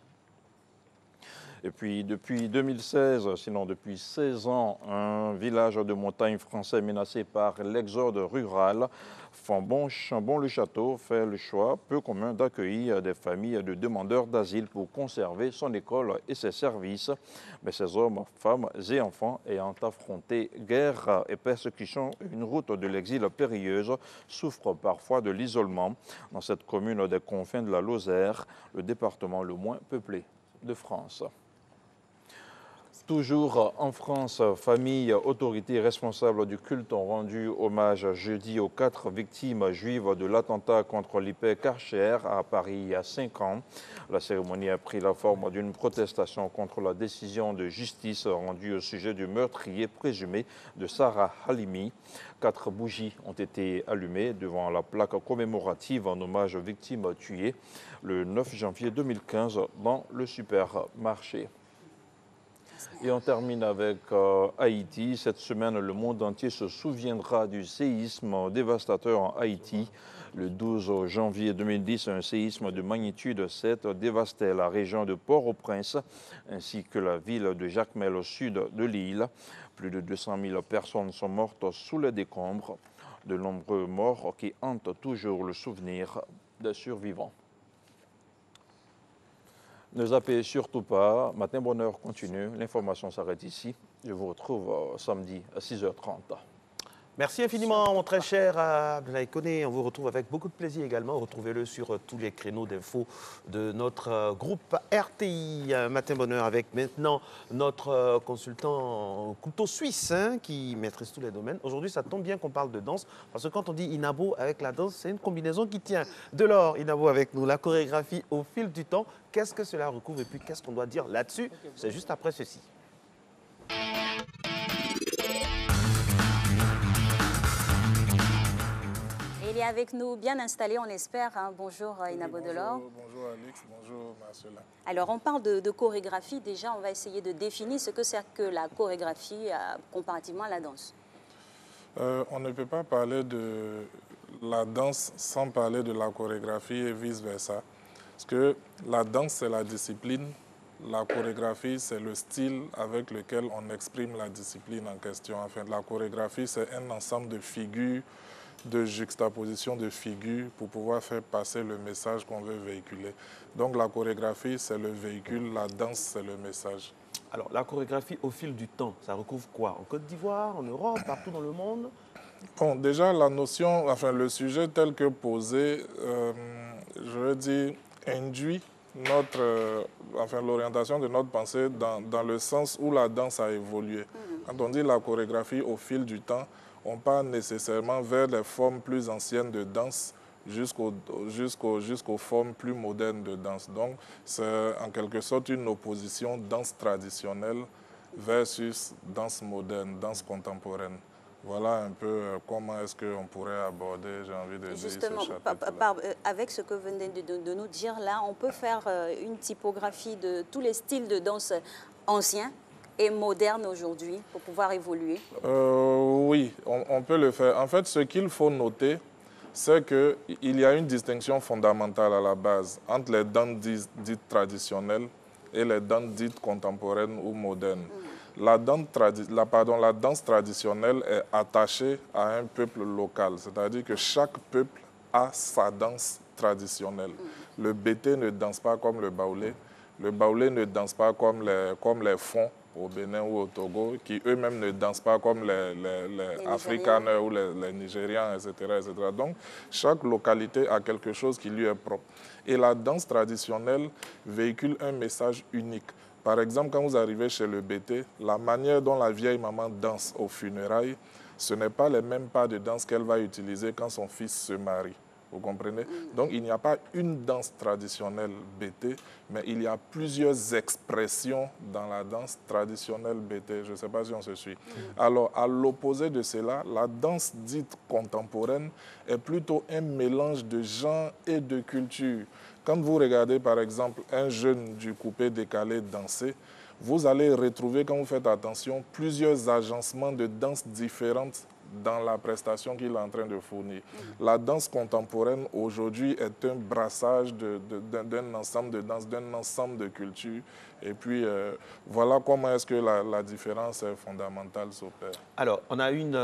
Et puis, depuis 2016, sinon depuis 16 ans, un village de montagne français menacé par l'exode rural, Chambon-le-Château, fait le choix peu commun d'accueillir des familles de demandeurs d'asile pour conserver son école et ses services. Mais ces hommes, femmes et enfants ayant affronté guerre et persécution, une route de l'exil périlleuse, souffrent parfois de l'isolement. Dans cette commune des confins de la Lozère, le département le moins peuplé de France. Toujours en France, familles, autorités responsables du culte ont rendu hommage jeudi aux 4 victimes juives de l'attentat contre l'hyper Karcher à Paris il y a 5 ans. La cérémonie a pris la forme d'une protestation contre la décision de justice rendue au sujet du meurtrier présumé de Sarah Halimi. 4 bougies ont été allumées devant la plaque commémorative en hommage aux victimes tuées le 9 janvier 2015 dans le supermarché. Et on termine avec Haïti. Cette semaine, le monde entier se souviendra du séisme dévastateur en Haïti. Le 12 janvier 2010, un séisme de magnitude 7 dévastait la région de Port-au-Prince ainsi que la ville de Jacmel au sud de l'île. Plus de 200 000 personnes sont mortes sous les décombres. De nombreux morts qui hantent toujours le souvenir des survivants. Ne zappez surtout pas. Matin Bonheur continue. L'information s'arrête ici. Je vous retrouve samedi à 6h30. Merci infiniment, mon très cher Abdoulaye Koné. On vous retrouve avec beaucoup de plaisir également. Retrouvez-le sur tous les créneaux d'infos de notre groupe RTI. Matin Bonheur avec maintenant notre consultant couteau suisse qui maîtrise tous les domaines. Aujourd'hui, ça tombe bien qu'on parle de danse parce que quand on dit Inabo avec la danse, c'est une combinaison qui tient. De l'or, Inabo avec nous, la chorégraphie au fil du temps. Qu'est-ce que cela recouvre et puis qu'est-ce qu'on doit dire là-dessus? C'est juste après ceci. Il est avec nous, bien installé, on espère. Bonjour Inabo Delors. Bonjour Alix, bonjour Marcela. Alors on parle de chorégraphie, déjà on va essayer de définir ce que c'est que la chorégraphie comparativement à la danse. On ne peut pas parler de la danse sans parler de la chorégraphie et vice-versa. Parce que la danse c'est la discipline, la chorégraphie c'est le style avec lequel on exprime la discipline en question. Enfin, la chorégraphie c'est un ensemble de figures, de juxtaposition de figures pour pouvoir faire passer le message qu'on veut véhiculer. Donc la chorégraphie, c'est le véhicule, la danse, c'est le message. Alors, la chorégraphie au fil du temps, ça recouvre quoi? En Côte d'Ivoire, en Europe, partout dans le monde? Bon, déjà, la notion, enfin, le sujet tel que posé, je veux dire, induit l'orientation de notre pensée dans le sens où la danse a évolué. Quand on dit la chorégraphie au fil du temps, on part nécessairement vers les formes plus anciennes de danse jusqu'aux formes plus modernes de danse. Donc, c'est en quelque sorte une opposition danse traditionnelle versus danse moderne, danse contemporaine. Voilà un peu comment est-ce qu'on pourrait aborder, j'ai envie de dire, justement, ce chapitre-là. avec ce que vous venez de nous dire là, on peut faire une typographie de tous les styles de danse anciens et modernes aujourd'hui pour pouvoir évoluer? Oui, on peut le faire. En fait, ce qu'il faut noter, c'est qu'il y a une distinction fondamentale à la base entre les danses dites traditionnelles et les danses dites contemporaines ou modernes. La danse traditionnelle est attachée à un peuple local, c'est-à-dire que chaque peuple a sa danse traditionnelle. Le Bété ne danse pas comme le Baoulé ne danse pas comme les Fon au Bénin ou au Togo, qui eux-mêmes ne dansent pas comme les Afrikaners ou les Nigérians, etc., etc. Donc, chaque localité a quelque chose qui lui est propre. Et la danse traditionnelle véhicule un message unique. Par exemple, quand vous arrivez chez le Bété, la manière dont la vieille maman danse aux funérailles, ce n'est pas les mêmes pas de danse qu'elle va utiliser quand son fils se marie. Vous comprenez? Donc, il n'y a pas une danse traditionnelle Bété, mais il y a plusieurs expressions dans la danse traditionnelle Bété. Je ne sais pas si on se suit. Alors, à l'opposé de cela, la danse dite contemporaine est plutôt un mélange de genres et de cultures. Quand vous regardez, par exemple, un jeune du coupé décalé danser, vous allez retrouver, quand vous faites attention, plusieurs agencements de danse différentes dans la prestation qu'il est en train de fournir. La danse contemporaine, aujourd'hui, est un brassage d'un ensemble de danses, d'un ensemble de cultures. Et puis, voilà comment est-ce que la différence fondamentale s'opère. Alors, on a une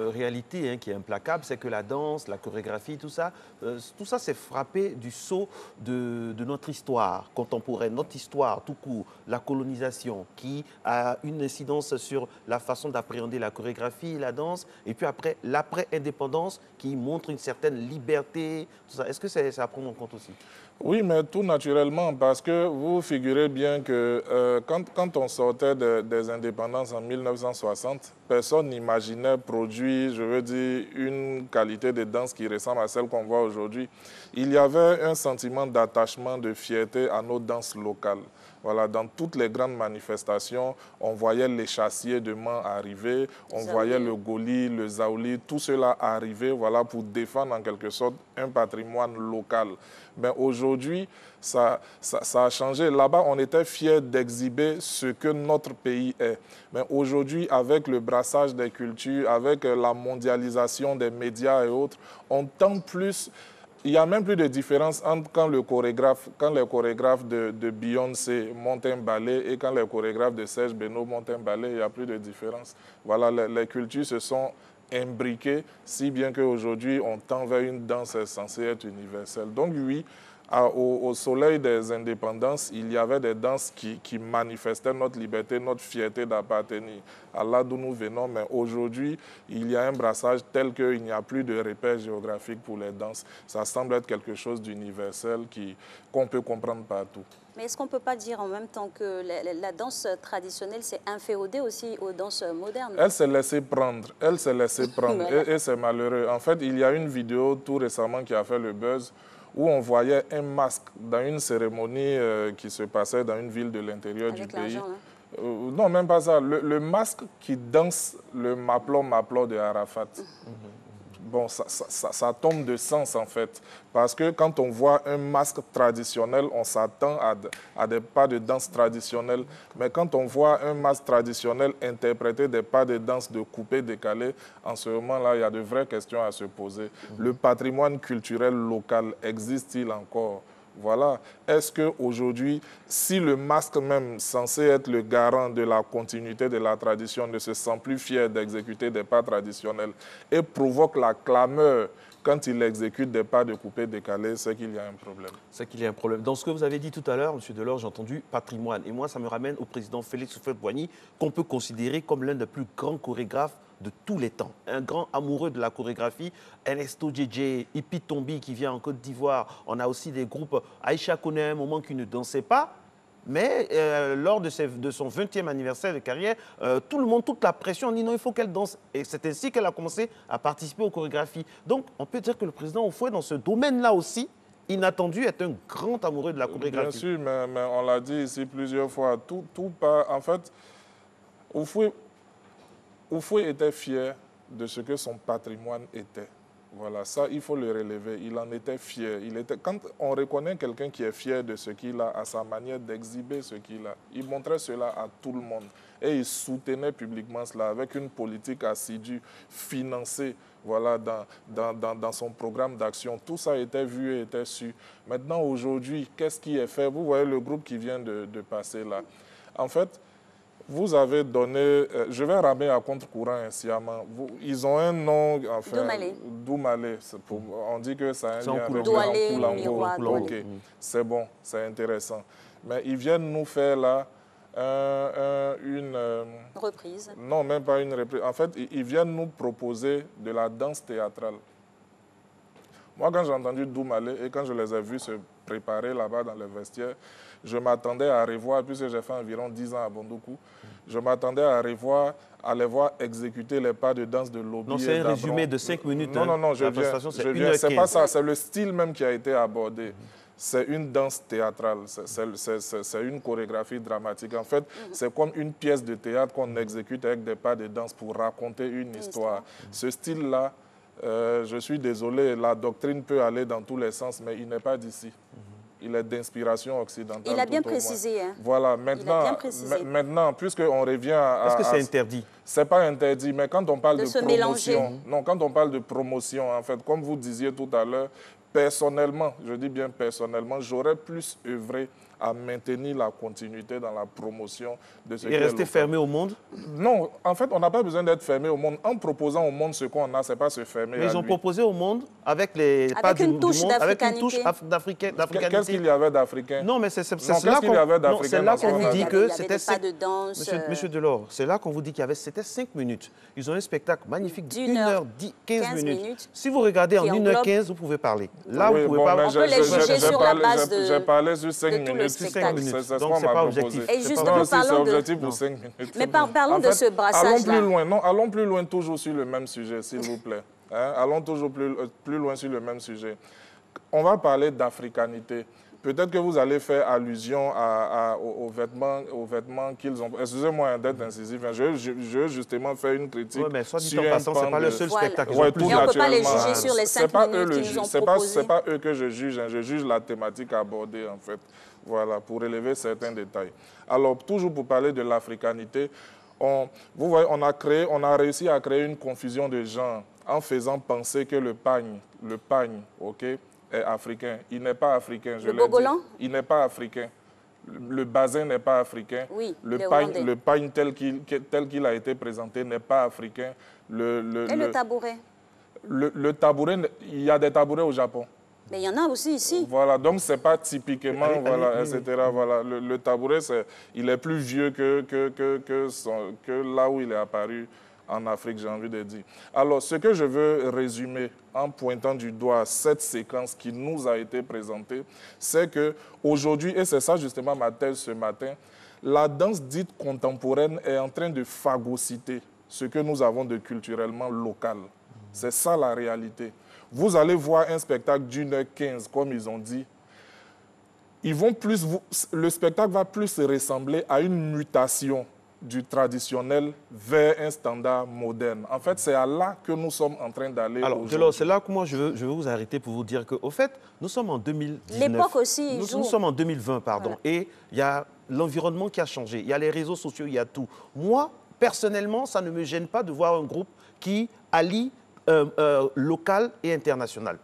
réalité qui est implacable, c'est que la danse, la chorégraphie, tout ça c'est frappé du sceau de notre histoire contemporaine, notre histoire tout court, la colonisation, qui a une incidence sur la façon d'appréhender la chorégraphie, la danse, et puis après, l'après-indépendance, qui montre une certaine liberté, tout ça. Est-ce que c'est à prendre en compte aussi? Oui, mais tout naturellement, parce que vous figurez bien que quand on sortait des indépendances en 1960, personne n'imaginait produire, je veux dire, une qualité de danse qui ressemble à celle qu'on voit aujourd'hui. Il y avait un sentiment d'attachement, de fierté à nos danses locales. Voilà, dans toutes les grandes manifestations, on voyait les chassiers de Mans arriver, on voyait le Goli, le Zaouli, tout cela arriver, voilà, pour défendre en quelque sorte un patrimoine local. Mais aujourd'hui, ça a changé. Là-bas, on était fiers d'exhiber ce que notre pays est. Mais aujourd'hui, avec le brassage des cultures, avec la mondialisation des médias et autres, on tend plus... Il n'y a même plus de différence entre quand les chorégraphes de Beyoncé montent un ballet et quand les chorégraphes de Serge Benoît montent un ballet, il n'y a plus de différence. Voilà, les cultures se sont imbriquées, si bien qu'aujourd'hui, on tend vers une danse censée être universelle. Donc oui, au soleil des indépendances, il y avait des danses qui manifestaient notre liberté, notre fierté d'appartenir à là d'où nous venons. Mais aujourd'hui, il y a un brassage tel qu'il n'y a plus de repères géographiques pour les danses. Ça semble être quelque chose d'universel qu'on peut comprendre partout. Mais est-ce qu'on ne peut pas dire en même temps que la danse traditionnelle s'est inféodée aussi aux danses modernes? Elle s'est laissée prendre. Elle s'est laissée prendre. Et c'est malheureux. En fait, il y a une vidéo tout récemment qui a fait le buzz, où on voyait un masque dans une cérémonie qui se passait dans une ville de l'intérieur du pays. Non, même pas ça. Le masque qui danse le Maplon de Arafat. Bon, ça tombe de sens, en fait. Parce que quand on voit un masque traditionnel, on s'attend à des pas de danse traditionnels. Mais quand on voit un masque traditionnel interpréter des pas de danse de coupé décalé, en ce moment-là, il y a de vraies questions à se poser. Le patrimoine culturel local existe-t-il encore? Voilà. Est-ce qu'aujourd'hui, si le masque même censé être le garant de la continuité de la tradition ne se sent plus fier d'exécuter des pas traditionnels et provoque la clameur quand il exécute des pas de coupé décalés, c'est qu'il y a un problème. C'est qu'il y a un problème. Dans ce que vous avez dit tout à l'heure, M. Delors, j'ai entendu patrimoine. Et moi, ça me ramène au président Félix Houphouët-Boigny, qu'on peut considérer comme l'un des plus grands chorégraphes de tous les temps. Un grand amoureux de la chorégraphie, Ernesto Djedje, Ipi Tombi qui vient en Côte d'Ivoire. On a aussi des groupes, Aïcha connaît un moment qui ne dansait pas. Mais lors de son 20e anniversaire de carrière, tout le monde, toute la pression, dit non, il faut qu'elle danse. Et c'est ainsi qu'elle a commencé à participer aux chorégraphies. Donc, on peut dire que le président Houphouët, dans ce domaine-là aussi, inattendu, est un grand amoureux de la chorégraphie. Bien sûr, mais on l'a dit ici plusieurs fois. Tout part, en fait, Houphouët était fier de ce que son patrimoine était. Voilà, ça, il faut le relever. Il en était fier. Quand on reconnaît quelqu'un qui est fier de ce qu'il a, à sa manière d'exhiber ce qu'il a, il montrait cela à tout le monde. Et il soutenait publiquement cela avec une politique assidue, financée, voilà, dans son programme d'action. Tout ça était vu et était su. Maintenant, aujourd'hui, qu'est-ce qui est fait? Vous voyez le groupe qui vient de passer là. En fait, vous avez donné, je vais ramer à contre-courant sciemment. Ils ont un nom, enfin, Doumalé. On dit que ça a un lien avec Koulango. Ok, c'est bon, c'est intéressant. Mais ils viennent nous faire là une reprise. Non, même pas une reprise. En fait, ils viennent nous proposer de la danse théâtrale. Moi, quand j'ai entendu Doumalé et quand je les ai vus se préparer là-bas dans les vestiaires, je m'attendais à revoir, puisque j'ai fait environ 10 ans à Bondoukou, je m'attendais à revoir, à les voir exécuter les pas de danse de Lobby. Non, c'est un résumé de 5 minutes. Non, je viens. C'est pas ça, c'est le style même qui a été abordé. C'est une danse théâtrale, c'est une chorégraphie dramatique. En fait, c'est comme une pièce de théâtre qu'on exécute avec des pas de danse pour raconter une histoire. Ce style-là, je suis désolé, la doctrine peut aller dans tous les sens, mais il n'est pas d'ici. Il est d'inspiration occidentale. Il a bien précisé. Hein. Voilà, maintenant puisqu'on revient à... Est-ce que c'est interdit? C'est pas interdit, mais quand on parle de promotion... Non, quand on parle de promotion, en fait, comme vous disiez tout à l'heure, personnellement, je dis bien personnellement, j'aurais plus œuvré à maintenir la continuité dans la promotion de ce qui est local. Et rester fermé au monde? Non, en fait, on n'a pas besoin d'être fermé au monde. En proposant au monde ce qu'on a, ce n'est pas se fermer à lui. Mais ils ont proposé au monde avec les pas du monde, avec une touche d'africanité. Qu'est-ce qu'il y avait d'africain? Non, mais c'est là qu'on vous dit que c'était... Monsieur Delors, c'est là qu'on vous dit qu'il y avait... C'était 5 minutes. Ils ont un spectacle magnifique d'1h15 minutes. Si vous regardez en 1h15, vous pouvez parler. Là, vous pouvez pas... On peut les juger sur la base de... J'ai parlé sur 5 minutes. C'est ce qu'on m'a proposé. Et justement, parlons de... Mais parlons de ce brassage-là. Allons plus loin. Non, allons plus loin, toujours sur le même sujet, s'il vous plaît. Allons toujours plus loin sur le même sujet. On va parler d'africanité. Peut-être que vous allez faire allusion aux vêtements qu'ils ont... Excusez-moi d'être incisif. Je veux justement faire une critique. Oui, mais soit dit en passant, ce n'est pas le seul spectacle. Ouais, et on ne peut pas les juger sur les 5 minutes qu'ils nous ont proposés. Ce n'est pas eux que je juge. Je juge la thématique abordée, en fait. Voilà, pour relever certains détails. Alors, toujours pour parler de l'africanité, vous voyez, on a réussi à créer une confusion de genre en faisant penser que le pagne, ok, est africain. Il n'est pas africain, je l'ai dit. Il n'est pas africain. Le bazin n'est pas africain. Oui, le pagne tel qu'il a été présenté n'est pas africain. Et le tabouret? Le tabouret, il y a des tabourets au Japon. Mais il y en a aussi ici. Voilà, donc ce n'est pas typiquement, voilà, etc. Voilà. Le tabouret, il est plus vieux que là où il est apparu en Afrique, j'ai envie de dire. Alors, ce que je veux résumer en pointant du doigt cette séquence qui nous a été présentée, c'est qu'aujourd'hui, et c'est ça justement ma thèse ce matin, la danse dite contemporaine est en train de phagocyter ce que nous avons de culturellement local. C'est ça la réalité. Vous allez voir un spectacle d'1h15, comme ils ont dit. Le spectacle va plus ressembler à une mutation du traditionnel vers un standard moderne. En fait, c'est à là que nous sommes en train d'aller aujourd'hui. Alors, c'est là que moi, je veux vous arrêter pour vous dire qu'au fait, nous sommes en 2019. L'époque aussi, nous sommes en 2020, pardon. Voilà. Et il y a l'environnement qui a changé. Il y a les réseaux sociaux, il y a tout. Moi, personnellement, ça ne me gêne pas de voir un groupe qui allie local et international.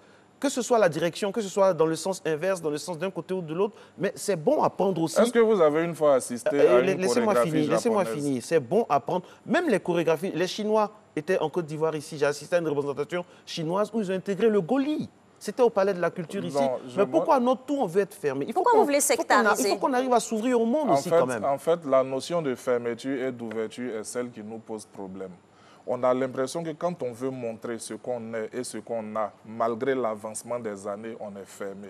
que ce soit la direction, que ce soit dans le sens inverse, dans le sens d'un côté ou de l'autre, mais c'est bon à prendre aussi. Est-ce que vous avez une fois assisté à une chorégraphie japonaise? Laissez-moi finir, c'est bon à prendre. Même les chorégraphies, les Chinois étaient en Côte d'Ivoire ici, j'ai assisté à une représentation chinoise où ils ont intégré le Goli. C'était au Palais de la Culture ici. Mais pourquoi notre tout, on veut être fermé? Pourquoi vous voulez sectariser? Il faut qu'on arrive à s'ouvrir au monde aussi quand même. En fait, la notion de fermeture et d'ouverture est celle qui nous pose problème. On a l'impression que quand on veut montrer ce qu'on est et ce qu'on a, malgré l'avancement des années, on est fermé.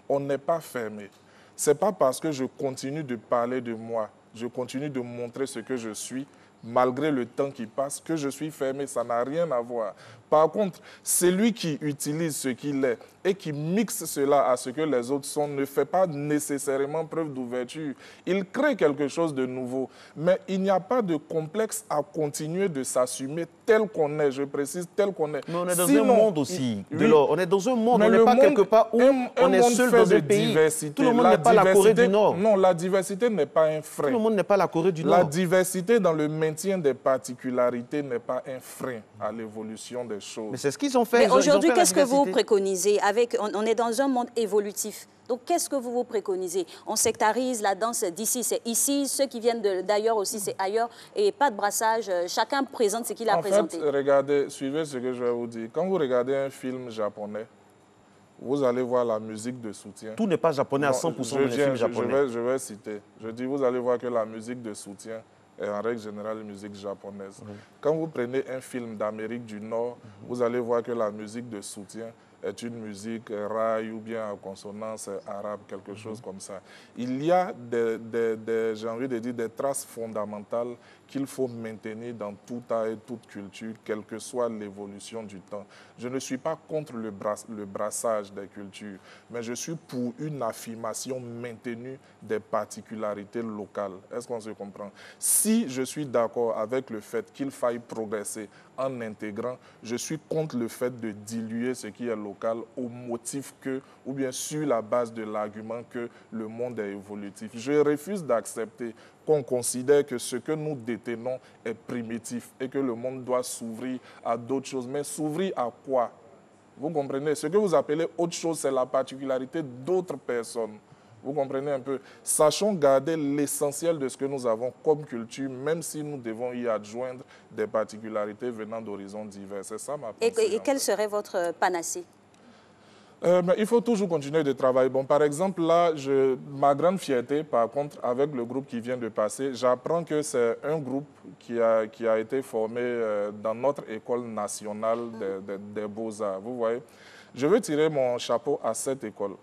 On n'est pas fermé. Ce n'est pas parce que je continue de parler de moi, je continue de montrer ce que je suis, malgré le temps qui passe, que je suis fermé. Ça n'a rien à voir. Par contre, celui qui utilise ce qu'il est et qui mixe cela à ce que les autres sont ne fait pas nécessairement preuve d'ouverture. Il crée quelque chose de nouveau. Mais il n'y a pas de complexe à continuer de s'assumer tel qu'on est, je précise, tel qu'on est. Mais on est dans un monde aussi, on est dans un monde, on n'est pas quelque part où on est seul dans un pays. Diversité. Tout le monde n'est pas la Corée du Nord. Non, la diversité n'est pas un frein. Tout le monde n'est pas la Corée du Nord. La diversité dans le maintien des particularités n'est pas un frein à l'évolution des choses. Mais c'est ce qu'ils ont fait. Mais aujourd'hui, qu'est-ce que vous préconisez? On est dans un monde évolutif. Donc, qu'est-ce que vous préconisez? On sectarise la danse d'ici, c'est ici. Ceux qui viennent d'ailleurs aussi, c'est ailleurs. Et pas de brassage. Chacun présente ce qu'il a présenté. En fait, regardez, suivez ce que je vais vous dire. Quand vous regardez un film japonais, vous allez voir la musique de soutien. Tout n'est pas japonais à 100% dans les films japonais. Je vais citer. Je dis, vous allez voir que la musique de soutien est en règle générale une musique japonaise. Quand vous prenez un film d'Amérique du Nord, vous allez voir que la musique de soutien est une musique raï ou bien à consonance arabe, quelque chose comme ça. Il y a j'ai envie de dire, des traces fondamentales qu'il faut maintenir dans tout art et toute culture, quelle que soit l'évolution du temps. Je ne suis pas contre le brassage des cultures, mais je suis pour une affirmation maintenue des particularités locales. Est-ce qu'on se comprend? Si je suis d'accord avec le fait qu'il faille progresser en intégrant, je suis contre le fait de diluer ce qui est local au motif que, ou bien sur la base de l'argument que le monde est évolutif. Je refuse d'accepter qu'on considère que ce que nous détenons est primitif et que le monde doit s'ouvrir à d'autres choses. Mais s'ouvrir à quoi? Vous comprenez? Ce que vous appelez autre chose, c'est la particularité d'autres personnes. Vous comprenez un peu? Sachons garder l'essentiel de ce que nous avons comme culture, même si nous devons y adjoindre des particularités venant d'horizons divers. C'est ça ma pensée. Et quel serait votre panacée? Mais il faut toujours continuer de travailler. Bon, par exemple, là, ma grande fierté, par contre, avec le groupe qui vient de passer, j'apprends que c'est un groupe qui a été formé dans notre école nationale des beaux-arts. Vous voyez? Je veux tirer mon chapeau à cette école.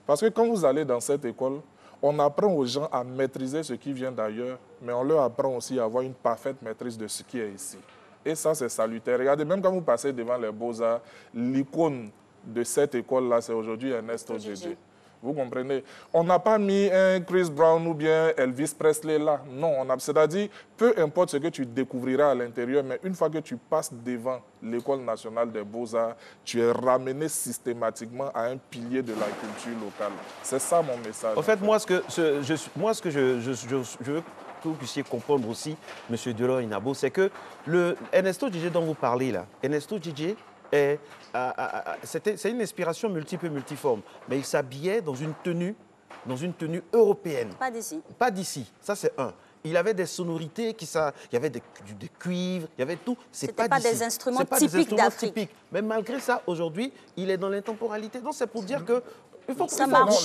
Parce que quand vous allez dans cette école, on apprend aux gens à maîtriser ce qui vient d'ailleurs, mais on leur apprend aussi à avoir une parfaite maîtrise de ce qui est ici. Et ça, c'est salutaire. Regardez, même quand vous passez devant les beaux-arts, l'icône de cette école-là, c'est aujourd'hui Ernesto Djedje. Vous comprenez? On n'a pas mis un Chris Brown ou bien Elvis Presley là. Non, c'est-à-dire, peu importe ce que tu découvriras à l'intérieur, mais une fois que tu passes devant l'École nationale des beaux-arts, tu es ramené systématiquement à un pilier de la culture locale. C'est ça mon message. En fait, moi, ce que je veux que vous puissiez comprendre aussi, M. Diolo Inabo, c'est que le Ernesto Djedje dont vous parlez là, Ernesto Djedje, c'est une inspiration multiple et multiforme, mais il s'habillait dans une tenue européenne. Pas d'ici. Pas d'ici, ça c'est un. Il avait des sonorités, il y avait des cuivres, il y avait tout. C'était pas des instruments typiques d'Afrique. Mais malgré ça, aujourd'hui, il est dans l'intemporalité. Donc c'est pour dire que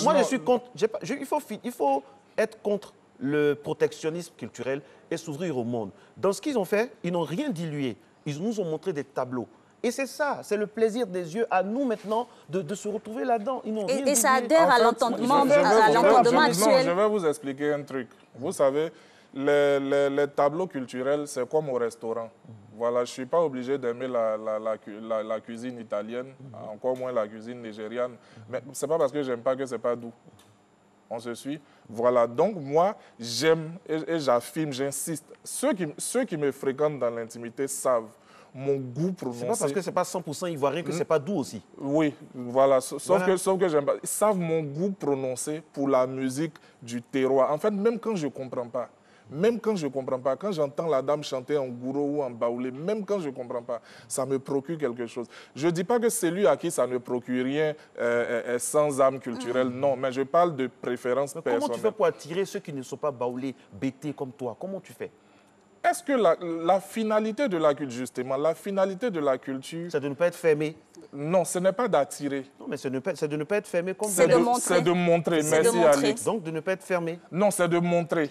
moi je suis contre. Il faut être contre le protectionnisme culturel et s'ouvrir au monde. Dans ce qu'ils ont fait, ils n'ont rien dilué. Ils nous ont montré des tableaux. Et c'est ça, c'est le plaisir des yeux à nous maintenant de se retrouver là-dedans. Et ça adhère à l'entendement actuel. Je vais vous expliquer un truc. Vous savez, les tableaux culturels, c'est comme au restaurant. Voilà, je ne suis pas obligé d'aimer la cuisine italienne, encore moins la cuisine nigériane. Mais ce n'est pas parce que je n'aime pas que ce n'est pas doux. On se suit. Voilà, donc moi, j'aime et j'affirme, j'insiste. Ceux qui me fréquentent dans l'intimité savent mon goût prononcé. C'est pas parce que c'est pas 100% ivoirien que c'est pas doux aussi. Oui, voilà. Sauf que j'aime pas. Ils savent mon goût prononcé pour la musique du terroir. En fait, même quand je ne comprends pas, même quand je ne comprends pas, quand j'entends la dame chanter en gouro ou en baoulé, même quand je ne comprends pas, ça me procure quelque chose. Je ne dis pas que celui à qui ça ne procure rien est sans âme culturelle, non, mais je parle de préférence personnelle. Comment tu fais pour attirer ceux qui ne sont pas baoulés, bêtés comme toi? Comment tu fais? Est-ce que la finalité de la culture, justement, la finalité de la culture... C'est de ne pas être fermé? Non, ce n'est pas d'attirer. Non, mais c'est de ne pas être fermé comme... C'est de montrer. C'est de montrer, merci Alex. Donc de ne pas être fermé? Non, c'est de montrer.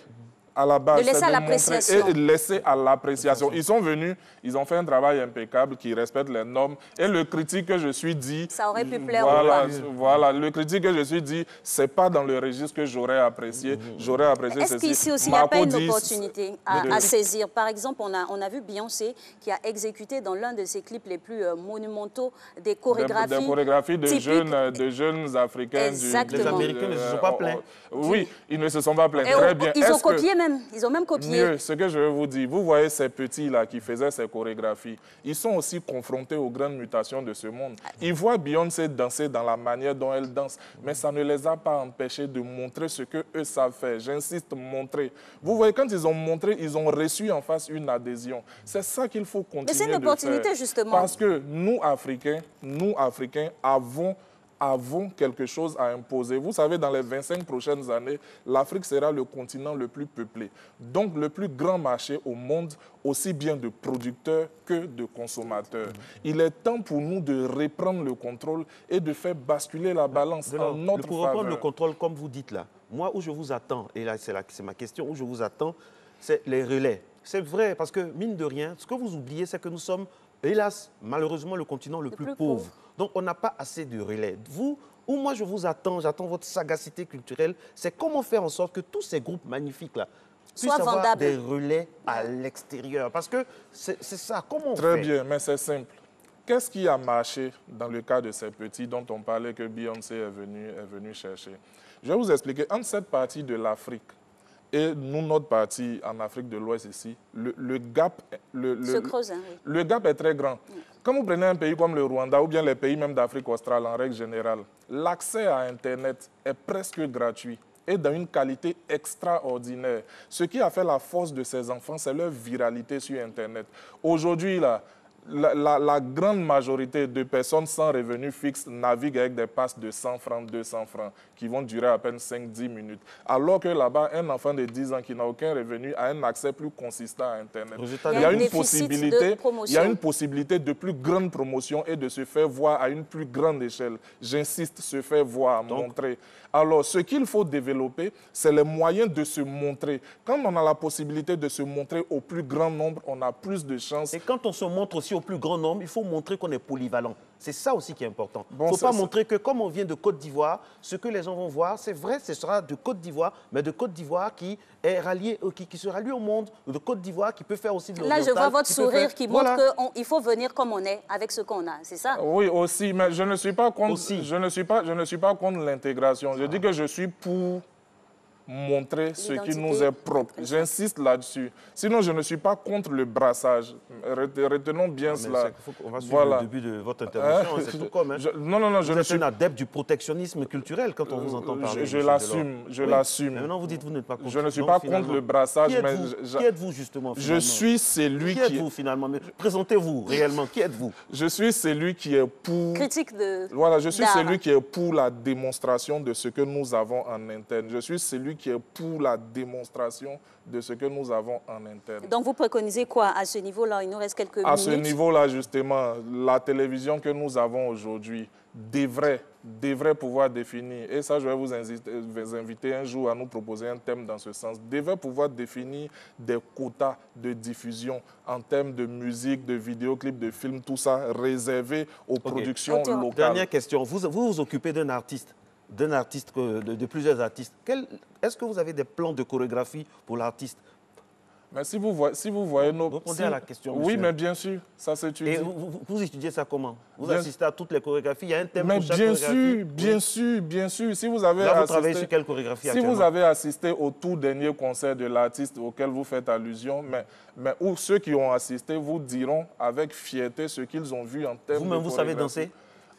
À la base, de laisser à l'appréciation. Et laisser à l'appréciation. Ils sont venus, ils ont fait un travail impeccable qui respecte les normes. Et le critique que je suis dit... Ça aurait pu plaire voilà, le critique que je suis dit, c'est pas dans le registre que j'aurais apprécié. J'aurais apprécié ceci. Est-ce qu'ici aussi, il n'y a pas une opportunité à saisir? Par exemple, on a vu Beyoncé qui a exécuté dans l'un de ses clips les plus monumentaux des chorégraphies. Des chorégraphies de jeunes Africains. Exactement. Les Américains ne se sont pas plaints. Oui, ils ne se sont pas plaints. Très bien. Ils ont copié même. Ils ont même copié. Mieux, ce que je veux vous dire, vous voyez ces petits-là qui faisaient ces chorégraphies, ils sont aussi confrontés aux grandes mutations de ce monde. Ils voient Beyoncé danser dans la manière dont elle danse, mais ça ne les a pas empêchés de montrer ce qu'eux savent faire. J'insiste, montrer. Vous voyez, quand ils ont montré, ils ont reçu en face une adhésion. C'est ça qu'il faut continuer de faire. Mais c'est une opportunité, justement. Parce que nous, Africains, avons quelque chose à imposer. Vous savez, dans les 25 prochaines années, l'Afrique sera le continent le plus peuplé. Donc, le plus grand marché au monde, aussi bien de producteurs que de consommateurs. Il est temps pour nous de reprendre le contrôle et de faire basculer la balance en notre faveur. Pour reprendre le contrôle, comme vous dites là, moi, où je vous attends, et là, c'est ma question, où je vous attends, c'est les relais. C'est vrai, parce que, mine de rien, ce que vous oubliez, c'est que nous sommes, hélas, malheureusement, le continent le plus pauvre. Donc, on n'a pas assez de relais. Vous, où moi je vous attends, j'attends votre sagacité culturelle, c'est comment faire en sorte que tous ces groupes magnifiques-là puissent avoir des relais à l'extérieur. Parce que c'est ça, comment on fait? Très bien, mais c'est simple. Qu'est-ce qui a marché dans le cas de ces petits dont on parlait que Beyoncé est venue chercher? Je vais vous expliquer. Entre cette partie de l'Afrique et nous, notre partie en Afrique de l'Ouest ici, le gap est très grand. Quand vous prenez un pays comme le Rwanda ou bien les pays même d'Afrique australe en règle générale, l'accès à Internet est presque gratuit et dans une qualité extraordinaire. Ce qui a fait la force de ces enfants, c'est leur viralité sur Internet. Aujourd'hui, là, la grande majorité de personnes sans revenu fixe naviguent avec des passes de 100 francs, 200 francs, qui vont durer à peine 5-10 minutes. Alors que là-bas, un enfant de 10 ans qui n'a aucun revenu a un accès plus consistant à Internet. Il y a une possibilité de plus grande promotion et de se faire voir à une plus grande échelle. J'insiste, se faire voir, montrer. Alors, ce qu'il faut développer, c'est les moyens de se montrer. Quand on a la possibilité de se montrer au plus grand nombre, on a plus de chances. Et quand on se montre aussi au plus grand nombre, il faut montrer qu'on est polyvalent. C'est ça aussi qui est important. Il ne faut pas montrer que comme on vient de Côte d'Ivoire, ce que les gens vont voir, c'est vrai, ce sera de Côte d'Ivoire, mais de Côte d'Ivoire qui est rallié, qui se rallie au monde, de Côte d'Ivoire qui peut faire aussi de l'oriental. Là, je vois votre sourire qui montre qu'il faut venir comme on est, avec ce qu'on a, c'est ça? Oui, aussi, mais je ne suis pas contre, je ne suis pas contre l'intégration. Je dis que je suis pour montrer ce qui nous est propre. J'insiste là-dessus. Sinon, je ne suis pas contre le brassage. Retenons bien cela. On va suivre le début de votre intervention. C'est tout comme. Je suis un adepte du protectionnisme culturel quand on vous entend parler. Je l'assume. Maintenant, vous dites que vous n'êtes pas contre. Je ne suis pas contre le brassage. Qui êtes-vous justement? Je suis celui qui... Qui êtes-vous finalement? Présentez-vous réellement. Qui êtes-vous? Je suis celui qui est pour... Critique de... Voilà, je suis celui qui est pour la démonstration de ce que nous avons en interne. Je suis celui qui est pour la démonstration de ce que nous avons en interne. Donc vous préconisez quoi à ce niveau-là? Il nous reste quelques minutes. À ce niveau-là, justement, la télévision que nous avons aujourd'hui devrait pouvoir définir, et ça je vais vous inviter un jour à nous proposer un thème dans ce sens, devrait pouvoir définir des quotas de diffusion en termes de musique, de vidéoclips, de films, tout ça réservé aux productions locales. Dernière question, vous occupez d'un artiste, de plusieurs artistes. Est-ce que vous avez des plans de chorégraphie pour l'artiste? Mais si vous voyez nos... Répondez à la question, oui, monsieur. Mais bien sûr, ça s'étudie. Et vous étudiez ça comment? Vous assistez à toutes les chorégraphies? Il y a un thème pour chaque chorégraphie? Bien sûr. Si vous avez Là, vous travaillez sur quelle chorégraphie actuellement? Si vous avez assisté au tout dernier concert de l'artiste auquel vous faites allusion, mais où ceux qui ont assisté vous diront avec fierté ce qu'ils ont vu en termes de chorégraphie. Vous-même, vous savez danser?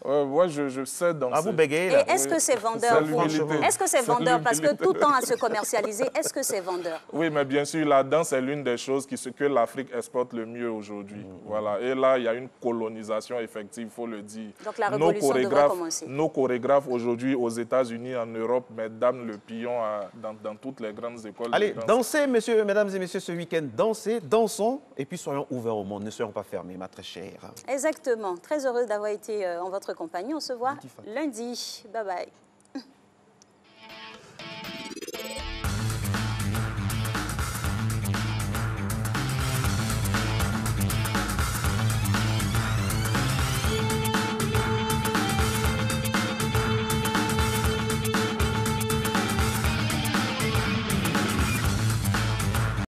Moi, je sais danser. Ah, vous bégayez, Et là. est-ce que c'est vendeur, franchement? Est-ce que c'est vendeur? Parce que tout tend à se commercialiser. Est-ce que c'est vendeur? Oui, mais bien sûr, la danse est l'une des choses que l'Afrique exporte le mieux aujourd'hui. Voilà. Et là, il y a une colonisation effective, il faut le dire. Donc la révolution devrait commencer. Nos chorégraphes aujourd'hui aux États-Unis, en Europe, mettent dame le pion dans toutes les grandes écoles. Allez, de danse. dansez, mesdames et messieurs, ce week-end. Dansez, dansons, et puis soyons ouverts au monde. Ne soyons pas fermés, ma très chère. Exactement. Très heureuse d'avoir été en votre compagnie. On se voit lundi. Bye bye.